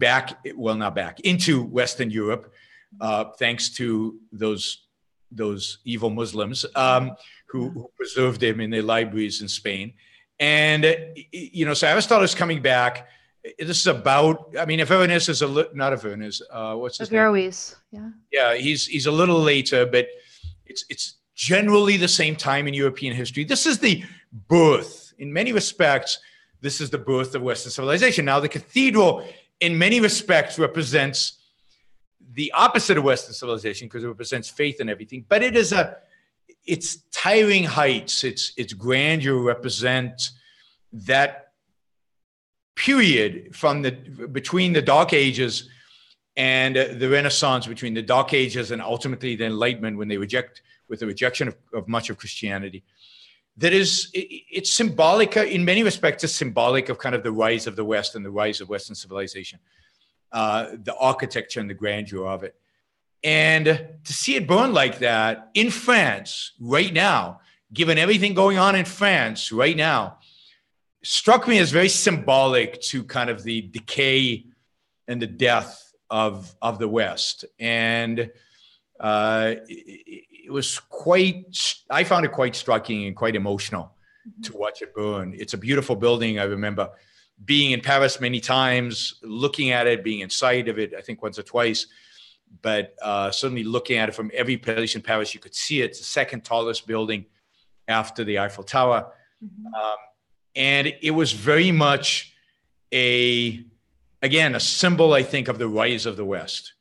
Western Europe, thanks to those evil Muslims who preserved them in their libraries in Spain. And, so Aristotle is coming back. This is about, Averroes is not Averroes. What's his name? Averroes, yeah. Yeah, he's a little later, but it's generally the same time in European history. This is the birth, in many respects, this is the birth of Western civilization. Now, the cathedral, in many respects, represents the opposite of Western civilization because it represents faith and everything. But its towering heights, its grandeur represent that period between the Dark Ages and the Renaissance, between the Dark Ages and ultimately the Enlightenment, when with the rejection of much of Christianity. It's symbolic, in many respects, it's symbolic of kind of the rise of the West and the rise of Western civilization, the architecture and the grandeur of it. And to see it burn like that in France right now, given everything going on in France right now, struck me as very symbolic to kind of the decay and the death of the West. And I found it quite striking and quite emotional to watch it burn. It's a beautiful building. I remember being in Paris many times, looking at it, being inside of it, I think once or twice, but certainly looking at it from every place in Paris, you could see it. It's the second tallest building after the Eiffel Tower. And it was very much a symbol, I think, of the rise of the West.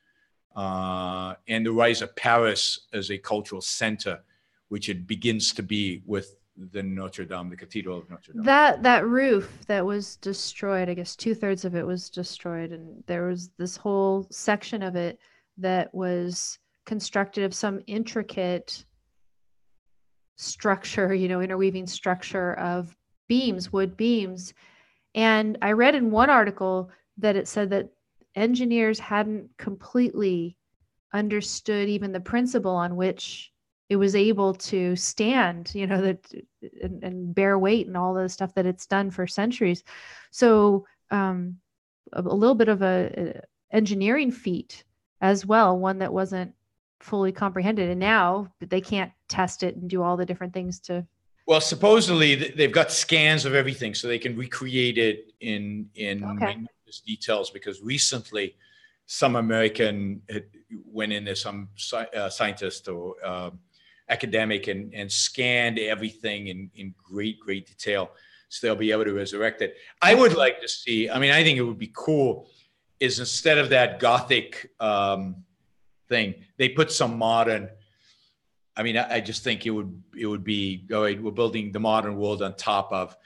And the rise of Paris as a cultural center, which it begins to be with the Notre Dame, the Cathedral of Notre Dame. That roof that was destroyed, I guess 2/3 of it was destroyed, and there was this whole section of it that was constructed of some intricate structure, interweaving structure of beams, wood beams. And I read in one article that it said that engineers hadn't completely understood even the principle on which it was able to stand, and bear weight and all the stuff that it's done for centuries. So a little bit of a engineering feat as well, one that wasn't fully comprehended. And now they can't test it and do all the different things to. Well, supposedly they've got scans of everything, so they can recreate it in minute details. Because recently, some American went in there, some scientist or academic, and scanned everything in great detail, so they'll be able to resurrect it. I would like to see. I mean, I think it would be cool. Is instead of that Gothic thing, they put some modern. I mean, I just think it would be, all right, we're building the modern world on top of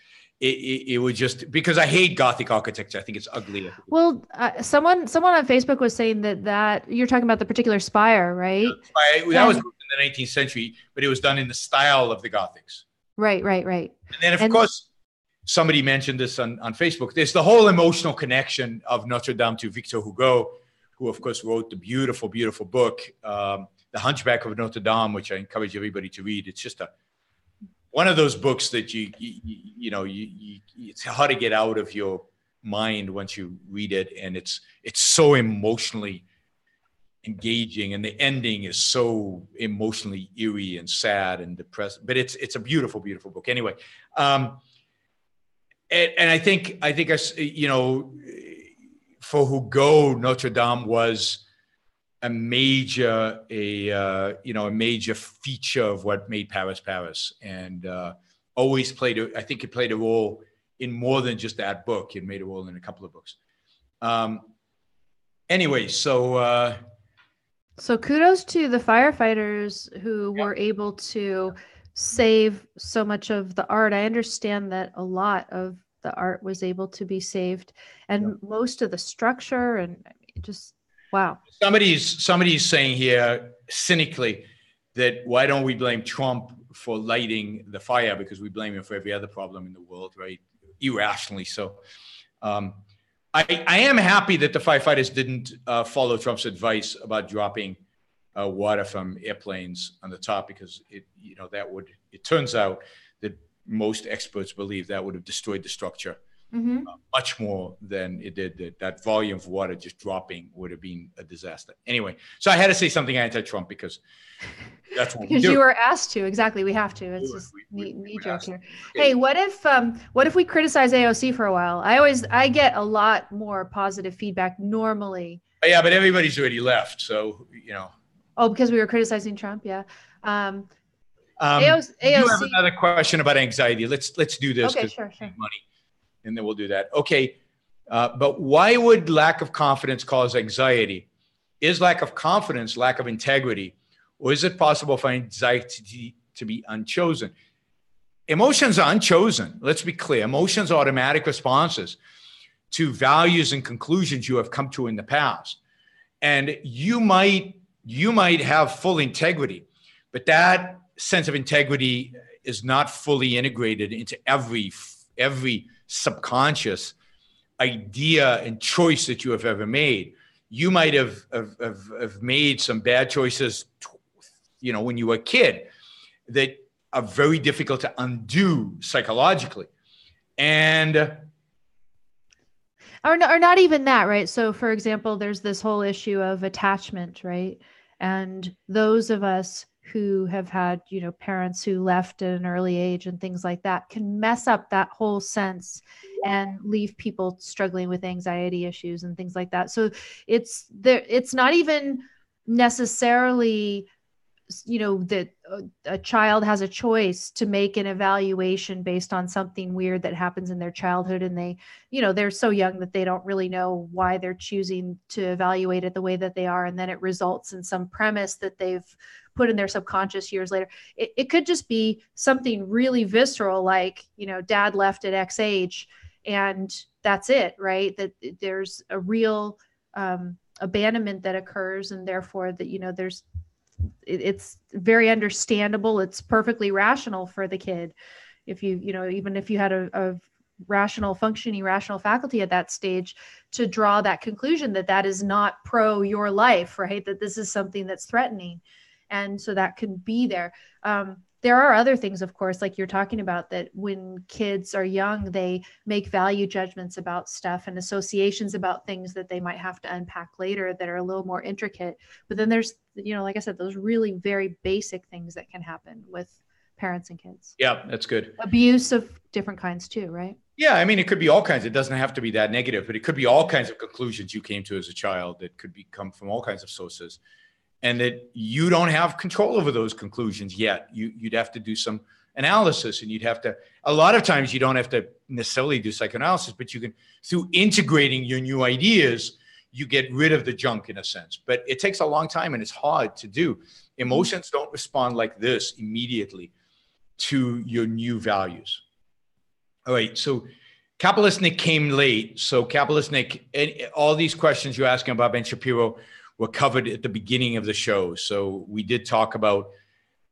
it. It would just, because I hate Gothic architecture. I think it's ugly. Well, someone on Facebook was saying that you're talking about the particular spire, right? That was in the 19th century, but it was done in the style of the Gothics. Right. And then, of course, somebody mentioned this on Facebook. There's the whole emotional connection of Notre Dame to Victor Hugo, who, of course, wrote the beautiful, beautiful book, The Hunchback of Notre Dame, which I encourage everybody to read. It's just one of those books that it's hard to get out of your mind once you read it, and it's so emotionally engaging, and the ending is so emotionally eerie and sad and depressed. But it's a beautiful, beautiful book. Anyway, and I think for Hugo, Notre Dame was a major feature of what made Paris, and always played I think it played a role in more than just that book. It made a role in a couple of books. Anyway, so kudos to the firefighters who were able to save so much of the art. I understand that a lot of the art was able to be saved, and most of the structure, and just wow. Somebody's saying here cynically that why don't we blame Trump for lighting the fire, because we blame him for every other problem in the world, right? Irrationally so. I am happy that the firefighters didn't follow Trump's advice about dropping water from airplanes on the top, because it turns out that most experts believe that would have destroyed the structure. Much more than it did. That volume of water just dropping would have been a disaster. Anyway, so I had to say something anti-Trump because that's what we do. You were asked to. Exactly, we have to. It's just knee joke here. Okay. Hey, what if we criticize AOC for a while? I get a lot more positive feedback normally. Yeah, but everybody's already left, so Oh, because we were criticizing Trump, yeah. AOC. You have another question about anxiety. Let's do this. Okay, sure. Money. And then we'll do that. Okay. But why would lack of confidence cause anxiety? Is lack of confidence lack of integrity? Or is it possible for anxiety to be unchosen? Emotions are unchosen. Let's be clear. Emotions are automatic responses to values and conclusions you have come to in the past. And you might have full integrity, but that sense of integrity is not fully integrated into every subconscious idea and choice that you have ever made. You might have made some bad choices, when you were a kid, that are very difficult to undo psychologically. And or not even that, right? So for example, there's this whole issue of attachment, right? And those of us who have had, parents who left at an early age and things like that can mess up that whole sense and leave people struggling with anxiety issues and things like that. So it's not even necessarily, that a child has a choice to make an evaluation based on something weird that happens in their childhood. And they, they're so young that they don't really know why they're choosing to evaluate it the way that they are. And then it results in some premise that they've put in their subconscious years later. It could just be something really visceral, like, dad left at X age and that's it, right? That there's a real abandonment that occurs. And therefore that, there's it's very understandable. It's perfectly rational for the kid. If even if you had a rational functioning, rational faculty at that stage, to draw that conclusion that that is not pro your life, right? That this is something that's threatening. And so that can be there. There are other things, of course, like you're talking about, that when kids are young, they make value judgments about stuff and associations about things that they might have to unpack later that are a little more intricate. But then there's, like I said, those really very basic things that can happen with parents and kids. Yeah, that's good. Abuse of different kinds too, right? Yeah, I mean, it could be all kinds. It doesn't have to be that negative, but it could be all kinds of conclusions you came to as a child that could come from all kinds of sources. And that you don't have control over those conclusions yet. You'd have to do some analysis, and a lot of times you don't have to necessarily do psychoanalysis, but you can, through integrating your new ideas, you get rid of the junk in a sense. But it takes a long time and it's hard to do. Emotions don't respond like this immediately to your new values. All right, so Capitalist Nick came late. So Capitalist Nick, all these questions you're asking about Ben Shapiro were covered at the beginning of the show. So we did talk about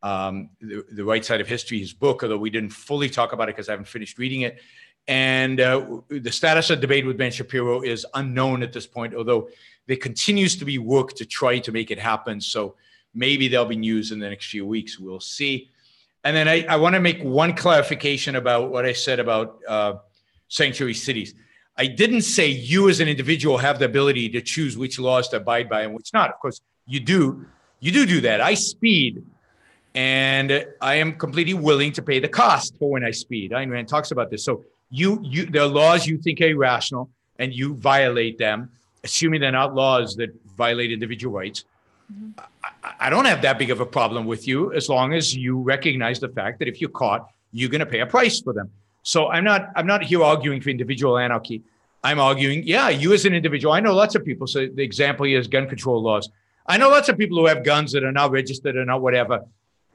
the Right Side of History, his book, although we didn't fully talk about it because I haven't finished reading it. And the status of debate with Ben Shapiro is unknown at this point, although there continues to be work to try to make it happen. So maybe there'll be news in the next few weeks. We'll see. And then I want to make one clarification about what I said about sanctuary cities. I didn't say you as an individual have the ability to choose which laws to abide by and which not. Of course, you do that. I speed, and I am completely willing to pay the cost for when I speed. Ayn Rand talks about this. So there are laws you think are irrational, and you violate them, assuming they're not laws that violate individual rights. Mm-hmm. I don't have that big of a problem with you as long as you recognize the fact that if you're caught, you're going to pay a price for them. So I'm not here arguing for individual anarchy. I'm arguing, you as an individual. I know lots of people. So the example here is gun control laws. I know lots of people who have guns that are not registered or not whatever.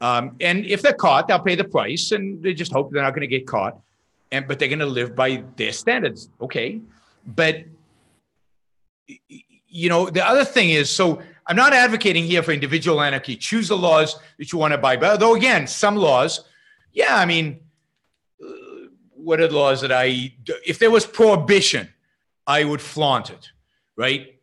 And if they're caught, they'll pay the price, and they just hope they're not going to get caught. But they're going to live by their standards. Okay. But, the other thing is, so I'm not advocating here for individual anarchy. Choose the laws that you want to abide by. Although, again, some laws, what are the laws that if there was prohibition, I would flaunt it, right?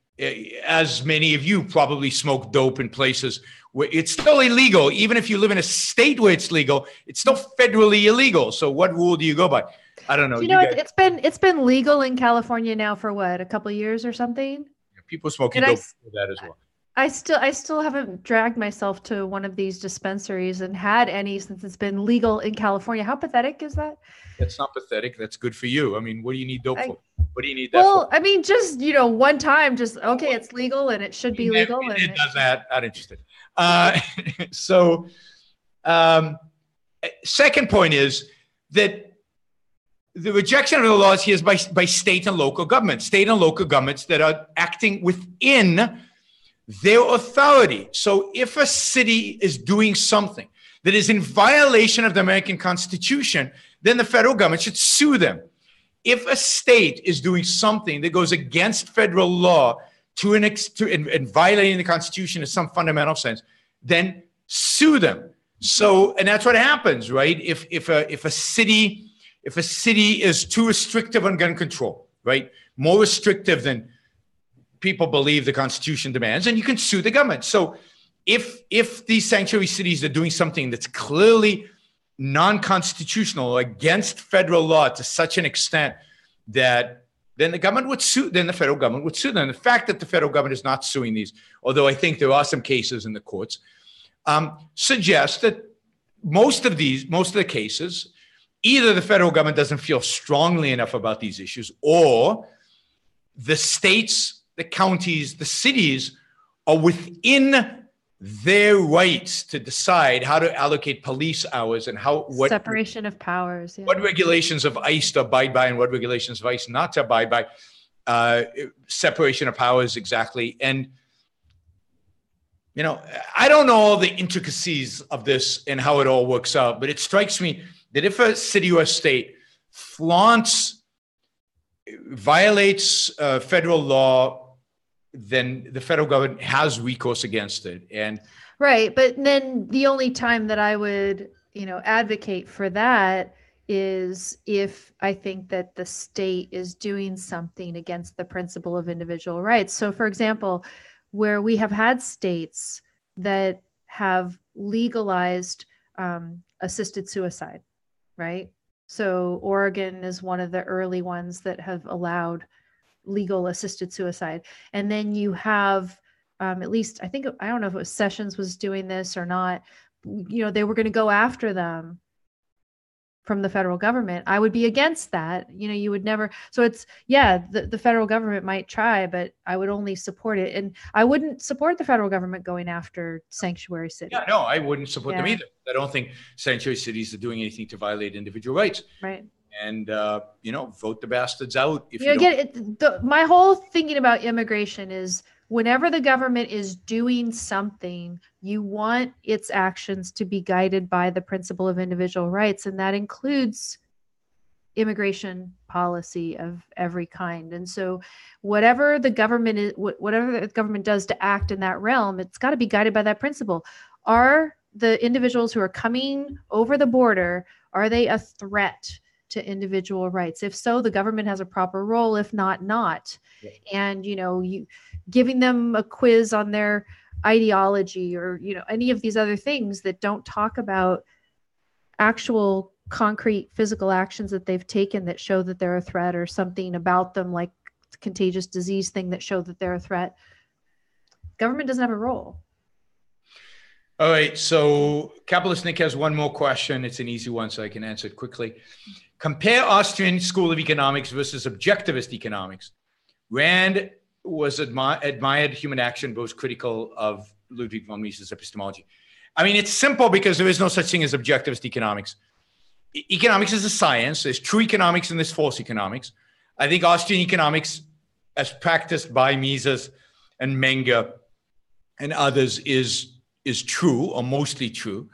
As many of you probably smoke dope in places where it's still illegal. Even if you live in a state where it's legal, it's still federally illegal. So what rule do you go by? I don't know. It's been legal in California now for what, a couple of years or something? People smoking dope for that as well. I still haven't dragged myself to one of these dispensaries and had any since it's been legal in California. How pathetic is that? That's not pathetic. That's good for you. I mean, what do you need dope for? What do you need that for? Well, I mean, just, one time, just, okay, it's legal and it should be legal. And it does that. Not interested. Second point is that the rejection of the laws here is by state and local governments that are acting within their authority. So if a city is doing something that is in violation of the American Constitution, then the federal government should sue them. If a state is doing something that goes against federal law and violating the Constitution in some fundamental sense, then sue them. So, and that's what happens, right? If a city is too restrictive on gun control, right? More restrictive than people believe the Constitution demands, and you can sue the government. So if these sanctuary cities are doing something that's clearly non-constitutional or against federal law to such an extent that then the government would sue, then the federal government would sue them. The fact that the federal government is not suing these, although I think there are some cases in the courts, suggests that most of the cases, either the federal government doesn't feel strongly enough about these issues, or the states, the counties, the cities are within their rights to decide how to allocate police hours and what separation of powers, what regulations of ICE to abide by and what regulations of ICE not to abide by, separation of powers exactly. And I don't know all the intricacies of this and how it all works out, but it strikes me that if a city or a state violates federal law then the federal government has recourse against it. And right. But then the only time that I would, advocate for that is if I think that the state is doing something against the principle of individual rights. So, for example, where we have had states that have legalized assisted suicide, right? So Oregon is one of the early ones that have allowed legal assisted suicide. And then you have, at least, I don't know if it was Sessions was doing this or not, they were going to go after them from the federal government. I would be against that. You would never. So it's, the federal government might try, but I would only support it. And I wouldn't support the federal government going after sanctuary cities. Yeah, no, I wouldn't support them either. I don't think sanctuary cities are doing anything to violate individual rights. Right. And, vote the bastards out. If my whole thinking about immigration is whenever the government is doing something, you want its actions to be guided by the principle of individual rights. And that includes immigration policy of every kind. And so whatever the government does to act in that realm, it's got to be guided by that principle. Are the individuals who are coming over the border, are they a threat to individual rights? If so, the government has a proper role. If not, not. Yeah. And, you giving them a quiz on their ideology or, any of these other things that don't talk about actual concrete physical actions that they've taken that show that they're a threat, or something about them like the contagious disease thing that show that they're a threat. Government doesn't have a role. All right. So Capitalist Nick has one more question. It's an easy one, so I can answer it quickly. Compare Austrian School of Economics versus objectivist economics. Rand was admired human action, but was critical of Ludwig von Mises' epistemology. I mean, it's simple because there is no such thing as objectivist economics. Economics is a science. There's true economics and there's false economics. I think Austrian economics, as practiced by Mises and Menger and others, is true, or mostly true.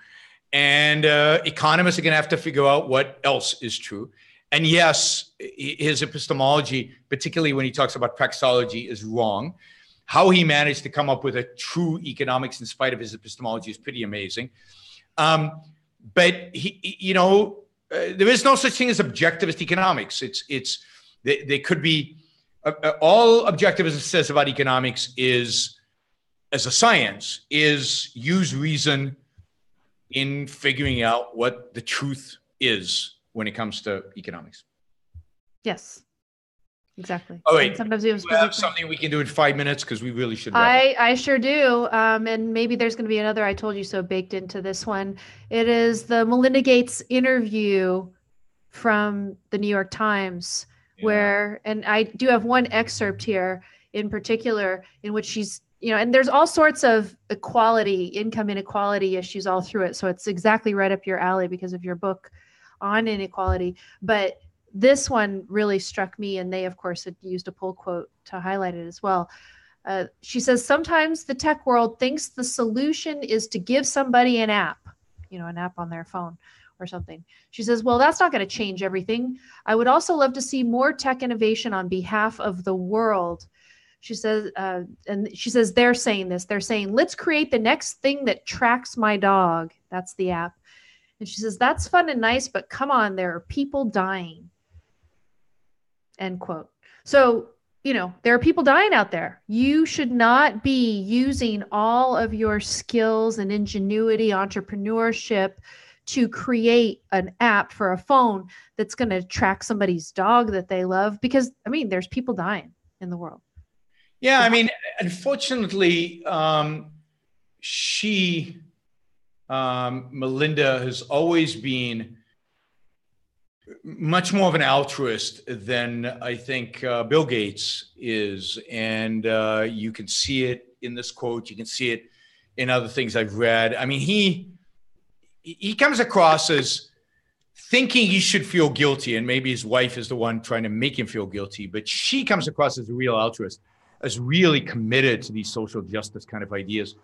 And economists are going to have to figure out what else is true. And yes, his epistemology, particularly when he talks about praxeology, is wrong. How he managed to come up with a true economics in spite of his epistemology is pretty amazing. But there is no such thing as objectivist economics. They could be all objectivism says about economics is, as a science, is use reason in figuring out what the truth is when it comes to economics. Yes, exactly. Oh, wait. And sometimes we have something we can do in 5 minutes, because we really should wrap up. I sure do. And maybe there's going to be another I told you so baked into this one. It is the Melinda Gates interview from the New York Times, where, and I do have one excerpt here in particular in which she's, and there's all sorts of income inequality issues all through it. So it's exactly right up your alley because of your book on inequality. But this one really struck me, and they, of course, had used a pull quote to highlight it as well. She says, sometimes the tech world thinks the solution is to give somebody an app on their phone or something. She says, well, that's not going to change everything. I would also love to see more tech innovation on behalf of the world. She says, and she says, they're saying this. They're saying, let's create the next thing that tracks my dog. That's the app. And she says, that's fun and nice, but come on, there are people dying. End quote. So, there are people dying out there. You should not be using all of your skills and ingenuity, entrepreneurship to create an app for a phone that's going to track somebody's dog that they love, because, there's people dying in the world. Yeah, unfortunately, Melinda has always been much more of an altruist than I think Bill Gates is. And you can see it in this quote. You can see it in other things I've read. He comes across as thinking he should feel guilty, and maybe his wife is the one trying to make him feel guilty, but she comes across as a real altruist, as really committed to these social justice kind of ideas.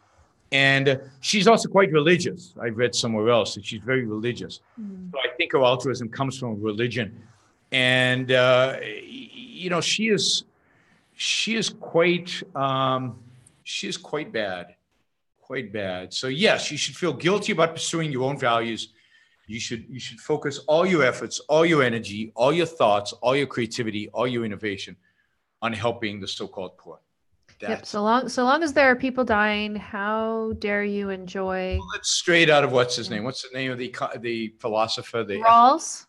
And she's also quite religious. I've read somewhere else that she's very religious. So I think her altruism comes from religion. And, she is She is quite bad, quite bad. So yes, you should feel guilty about pursuing your own values. You should focus all your efforts, all your energy, all your thoughts, all your creativity, all your innovation on helping the so-called poor. Yep. So long as there are people dying, how dare you enjoy? Well, that's straight out of what's his name? What's the name of the philosopher? Rawls?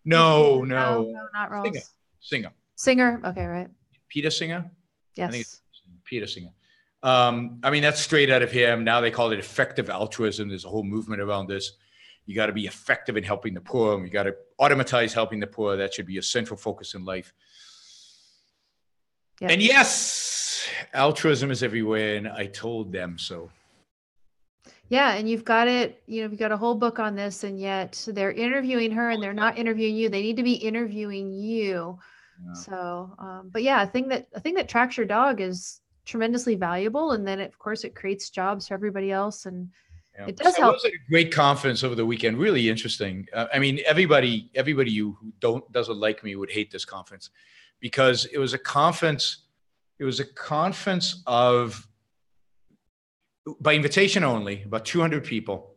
No, not Rawls. Singer. Okay, right. Peter Singer? Yes. I think it's Peter Singer. I mean, that's straight out of him. Now they call it effective altruism. There's a whole movement around this. You got to be effective in helping the poor, and we got to automatize helping the poor. That should be a central focus in life. Yep. And yes, altruism is everywhere, and I told them so. Yeah, and you've got it, you've got a whole book on this, and yet they're interviewing her and they're not interviewing you. They need to be interviewing you. Yeah. So, but yeah, a thing that tracks your dog is tremendously valuable. And then of course it creates jobs for everybody else. And it does help. It was a great conference over the weekend. Really interesting. I mean, everybody who doesn't like me would hate this conference, because it was a conference of, by invitation only, about 200 people.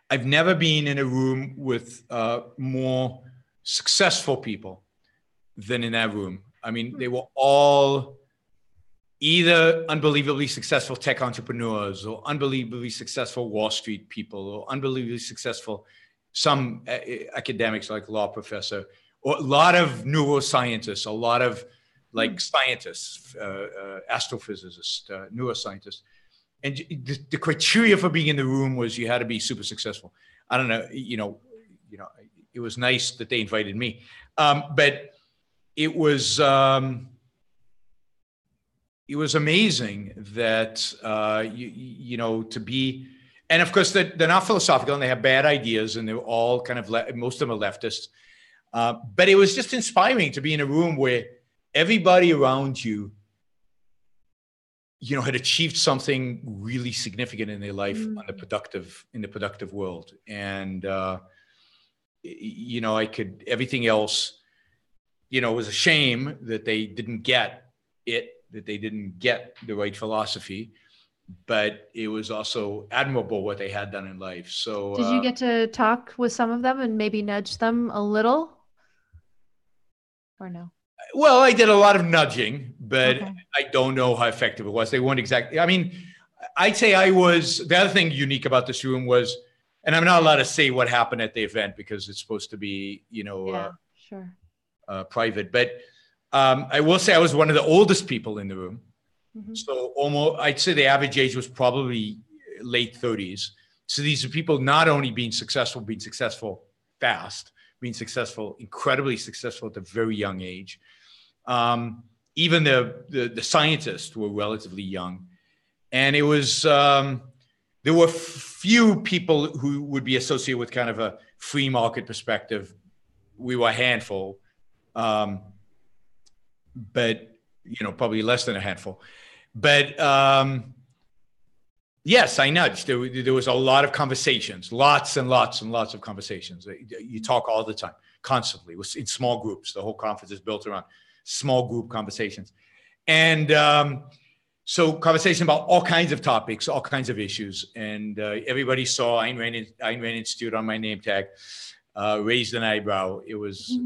I've never been in a room with more successful people than in that room. I mean, they were all either unbelievably successful tech entrepreneurs, or unbelievably successful Wall Street people, or unbelievably successful, some academics like law professor, or a lot of neuroscientists, a lot of like scientists, astrophysicists, neuroscientists. And the criteria for being in the room was you had to be super successful. I don't know, it was nice that they invited me, but it was amazing that to be, and of course they're not philosophical and they have bad ideas and they're all kind of most of them are leftists, but it was just inspiring to be in a room where everybody around you had achieved something really significant in their life in the productive world. And, everything else, it was a shame that they didn't get the right philosophy, but it was also admirable what they had done in life. So did you get to talk with some of them and maybe nudge them a little, or no? Well, I did a lot of nudging, but okay. I don't know how effective it was. They weren't exactly, I mean, I'd say the other thing unique about this room was, and I'm not allowed to say what happened at the event because it's supposed to be, sure. Private, but I will say I was one of the oldest people in the room. Mm-hmm. So I'd say the average age was probably late 30s. So these are people not only being successful fast, being successful, incredibly successful at a very young age. Even the scientists were relatively young. And it was, there were few people who would be associated with kind of a free market perspective. We were a handful, but, probably less than a handful. But yes, I nudged. There was a lot of conversations, lots and lots and lots of conversations. You talk all the time, constantly, in small groups. The whole conference is built around small group conversations. And so conversation about all kinds of topics, all kinds of issues. And everybody saw Ayn Rand Institute on my name tag, raised an eyebrow. It was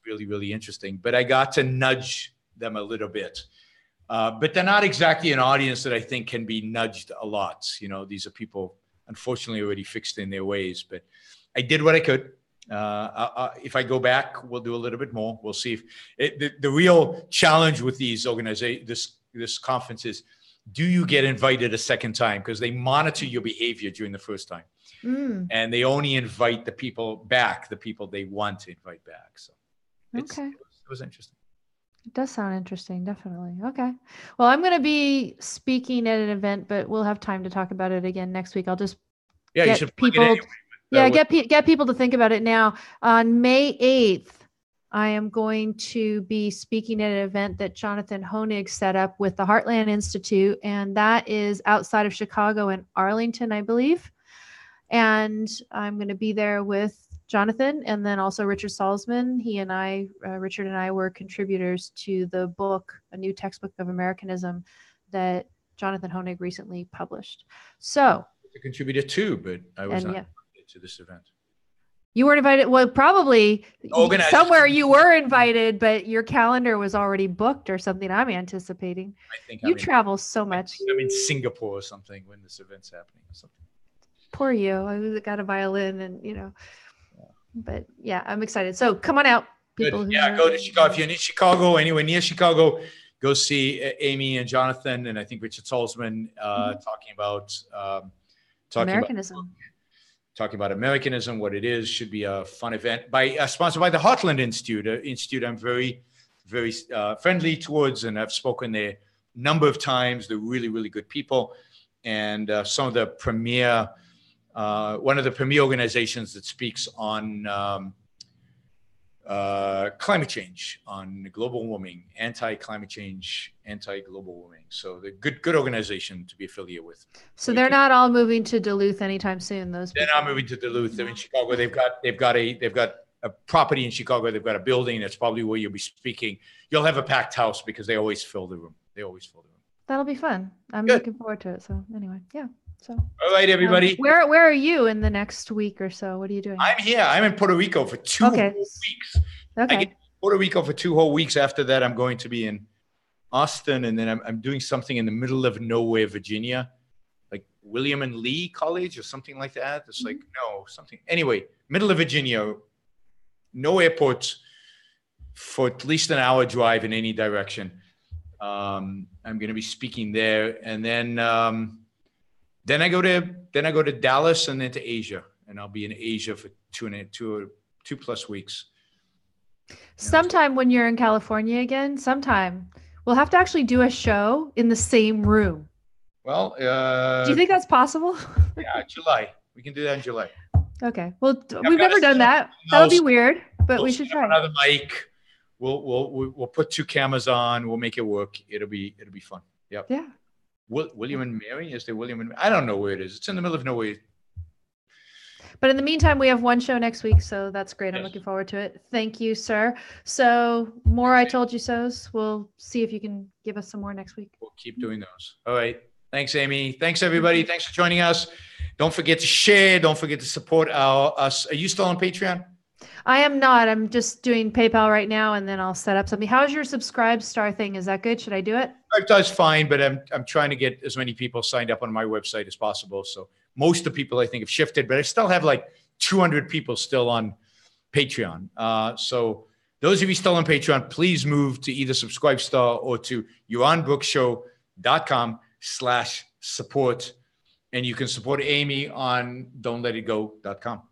really, really interesting. But I got to nudge them a little bit. But they're not exactly an audience that I think can be nudged a lot. These are people, unfortunately, already fixed in their ways. But I did what I could. If I go back, we'll do a little bit more. We'll see if the real challenge with these organizations, this conference is, do you get invited a second time? Because they monitor your behavior during the first time. And they only invite the people they want to invite back. So it was interesting. It does sound interesting. Definitely. Okay. Well, I'm going to be speaking at an event, but we'll have time to talk about it again next week. I'll just get people, get people to think about it now. On May 8th, I am going to be speaking at an event that Jonathan Honig set up with the Heartland Institute, and that is outside of Chicago in Arlington, I believe. And I'm going to be there with Jonathan, and then also Richard Salzman. Richard and I were contributors to the book, A New Textbook of Americanism, that Jonathan Honig recently published. So, a contributor too, but I was not invited to this event. You weren't invited. Well, probably somewhere you were invited, but your calendar was already booked or something. I'm anticipating. I think you travel so much. I'm in Singapore or something when this event's happening or something. Poor you. I got a violin and, but yeah, I'm excited. So come on out. People go to Chicago. If you're in Chicago, anywhere near Chicago, go see Amy and Jonathan, and I think Richard Salzman talking about Americanism. Talking about Americanism, what it is, should be a fun event sponsored by the Heartland Institute. Institute I'm very, very friendly towards, and I've spoken there a number of times. They're really, really good people, and some of the premier, one of the premier organizations that speaks on climate change, on global warming, anti-climate change, anti-global warming. So they're good organization to be affiliated with. So they're not all moving to Duluth anytime soon. They're not moving to Duluth. They're in Chicago. They've got a property in Chicago. They've got a building. That's probably where you'll be speaking. You'll have a packed house because they always fill the room. That'll be fun. I'm looking forward to it. So anyway, yeah. So all right, everybody. Where are you in the next week or so? What are you doing? I'm here. I'm in Puerto Rico for 2 whole weeks. Okay. I get to Puerto Rico for 2 whole weeks. After that, I'm going to be in Austin, and then I'm doing something in the middle of nowhere, Virginia, like William and Lee College or something like that. It's like something. Anyway, middle of Virginia, no airports for at least an hour drive in any direction. I'm going to be speaking there, and then I go to Dallas and then to Asia, and I'll be in Asia for 2+ weeks. Sometime when you're in California again, we'll have to actually do a show in the same room. Well, do you think that's possible? Yeah, July. We can do that in July. Okay. Well, we've never done that. That'll be weird, but we should try. Another mic. We'll put 2 cameras on. We'll make it work. It'll be fun. Yep. Yeah. William and Mary? Is there William and Mary? I don't know where it is. It's in the middle of nowhere. But in the meantime, we have one show next week, so that's great. I'm looking forward to it. Thank you, sir. So more I told you so's. We'll see if you can give us some more next week. We'll keep doing those. All right. Thanks, Amy. Thanks, everybody. Thanks for joining us. Don't forget to share. Don't forget to support us. Are you still on Patreon? I am not. I'm just doing PayPal right now, and then I'll set up something. How's your Subscribe Star thing? Is that good? Should I do it? That's fine, but I'm trying to get as many people signed up on my website as possible. So most of the people I think have shifted, but I still have like 200 people still on Patreon. So those of you still on Patreon, please move to either Subscribe Star or to yaronbrookshow.com/support. And you can support Amy on don'tletitgo.com.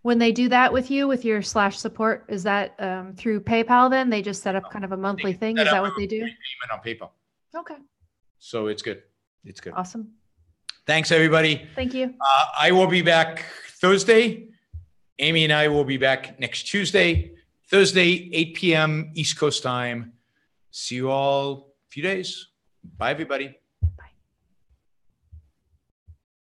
When they do that with you, with your /support, is that through PayPal then? They just set up kind of a monthly thing? Is that what they do? Payment on PayPal. Okay. So it's good. It's good. Awesome. Thanks, everybody. Thank you. I will be back Thursday. Amy and I will be back next Tuesday. Thursday, 8 p.m. East Coast time. See you all in a few days. Bye, everybody.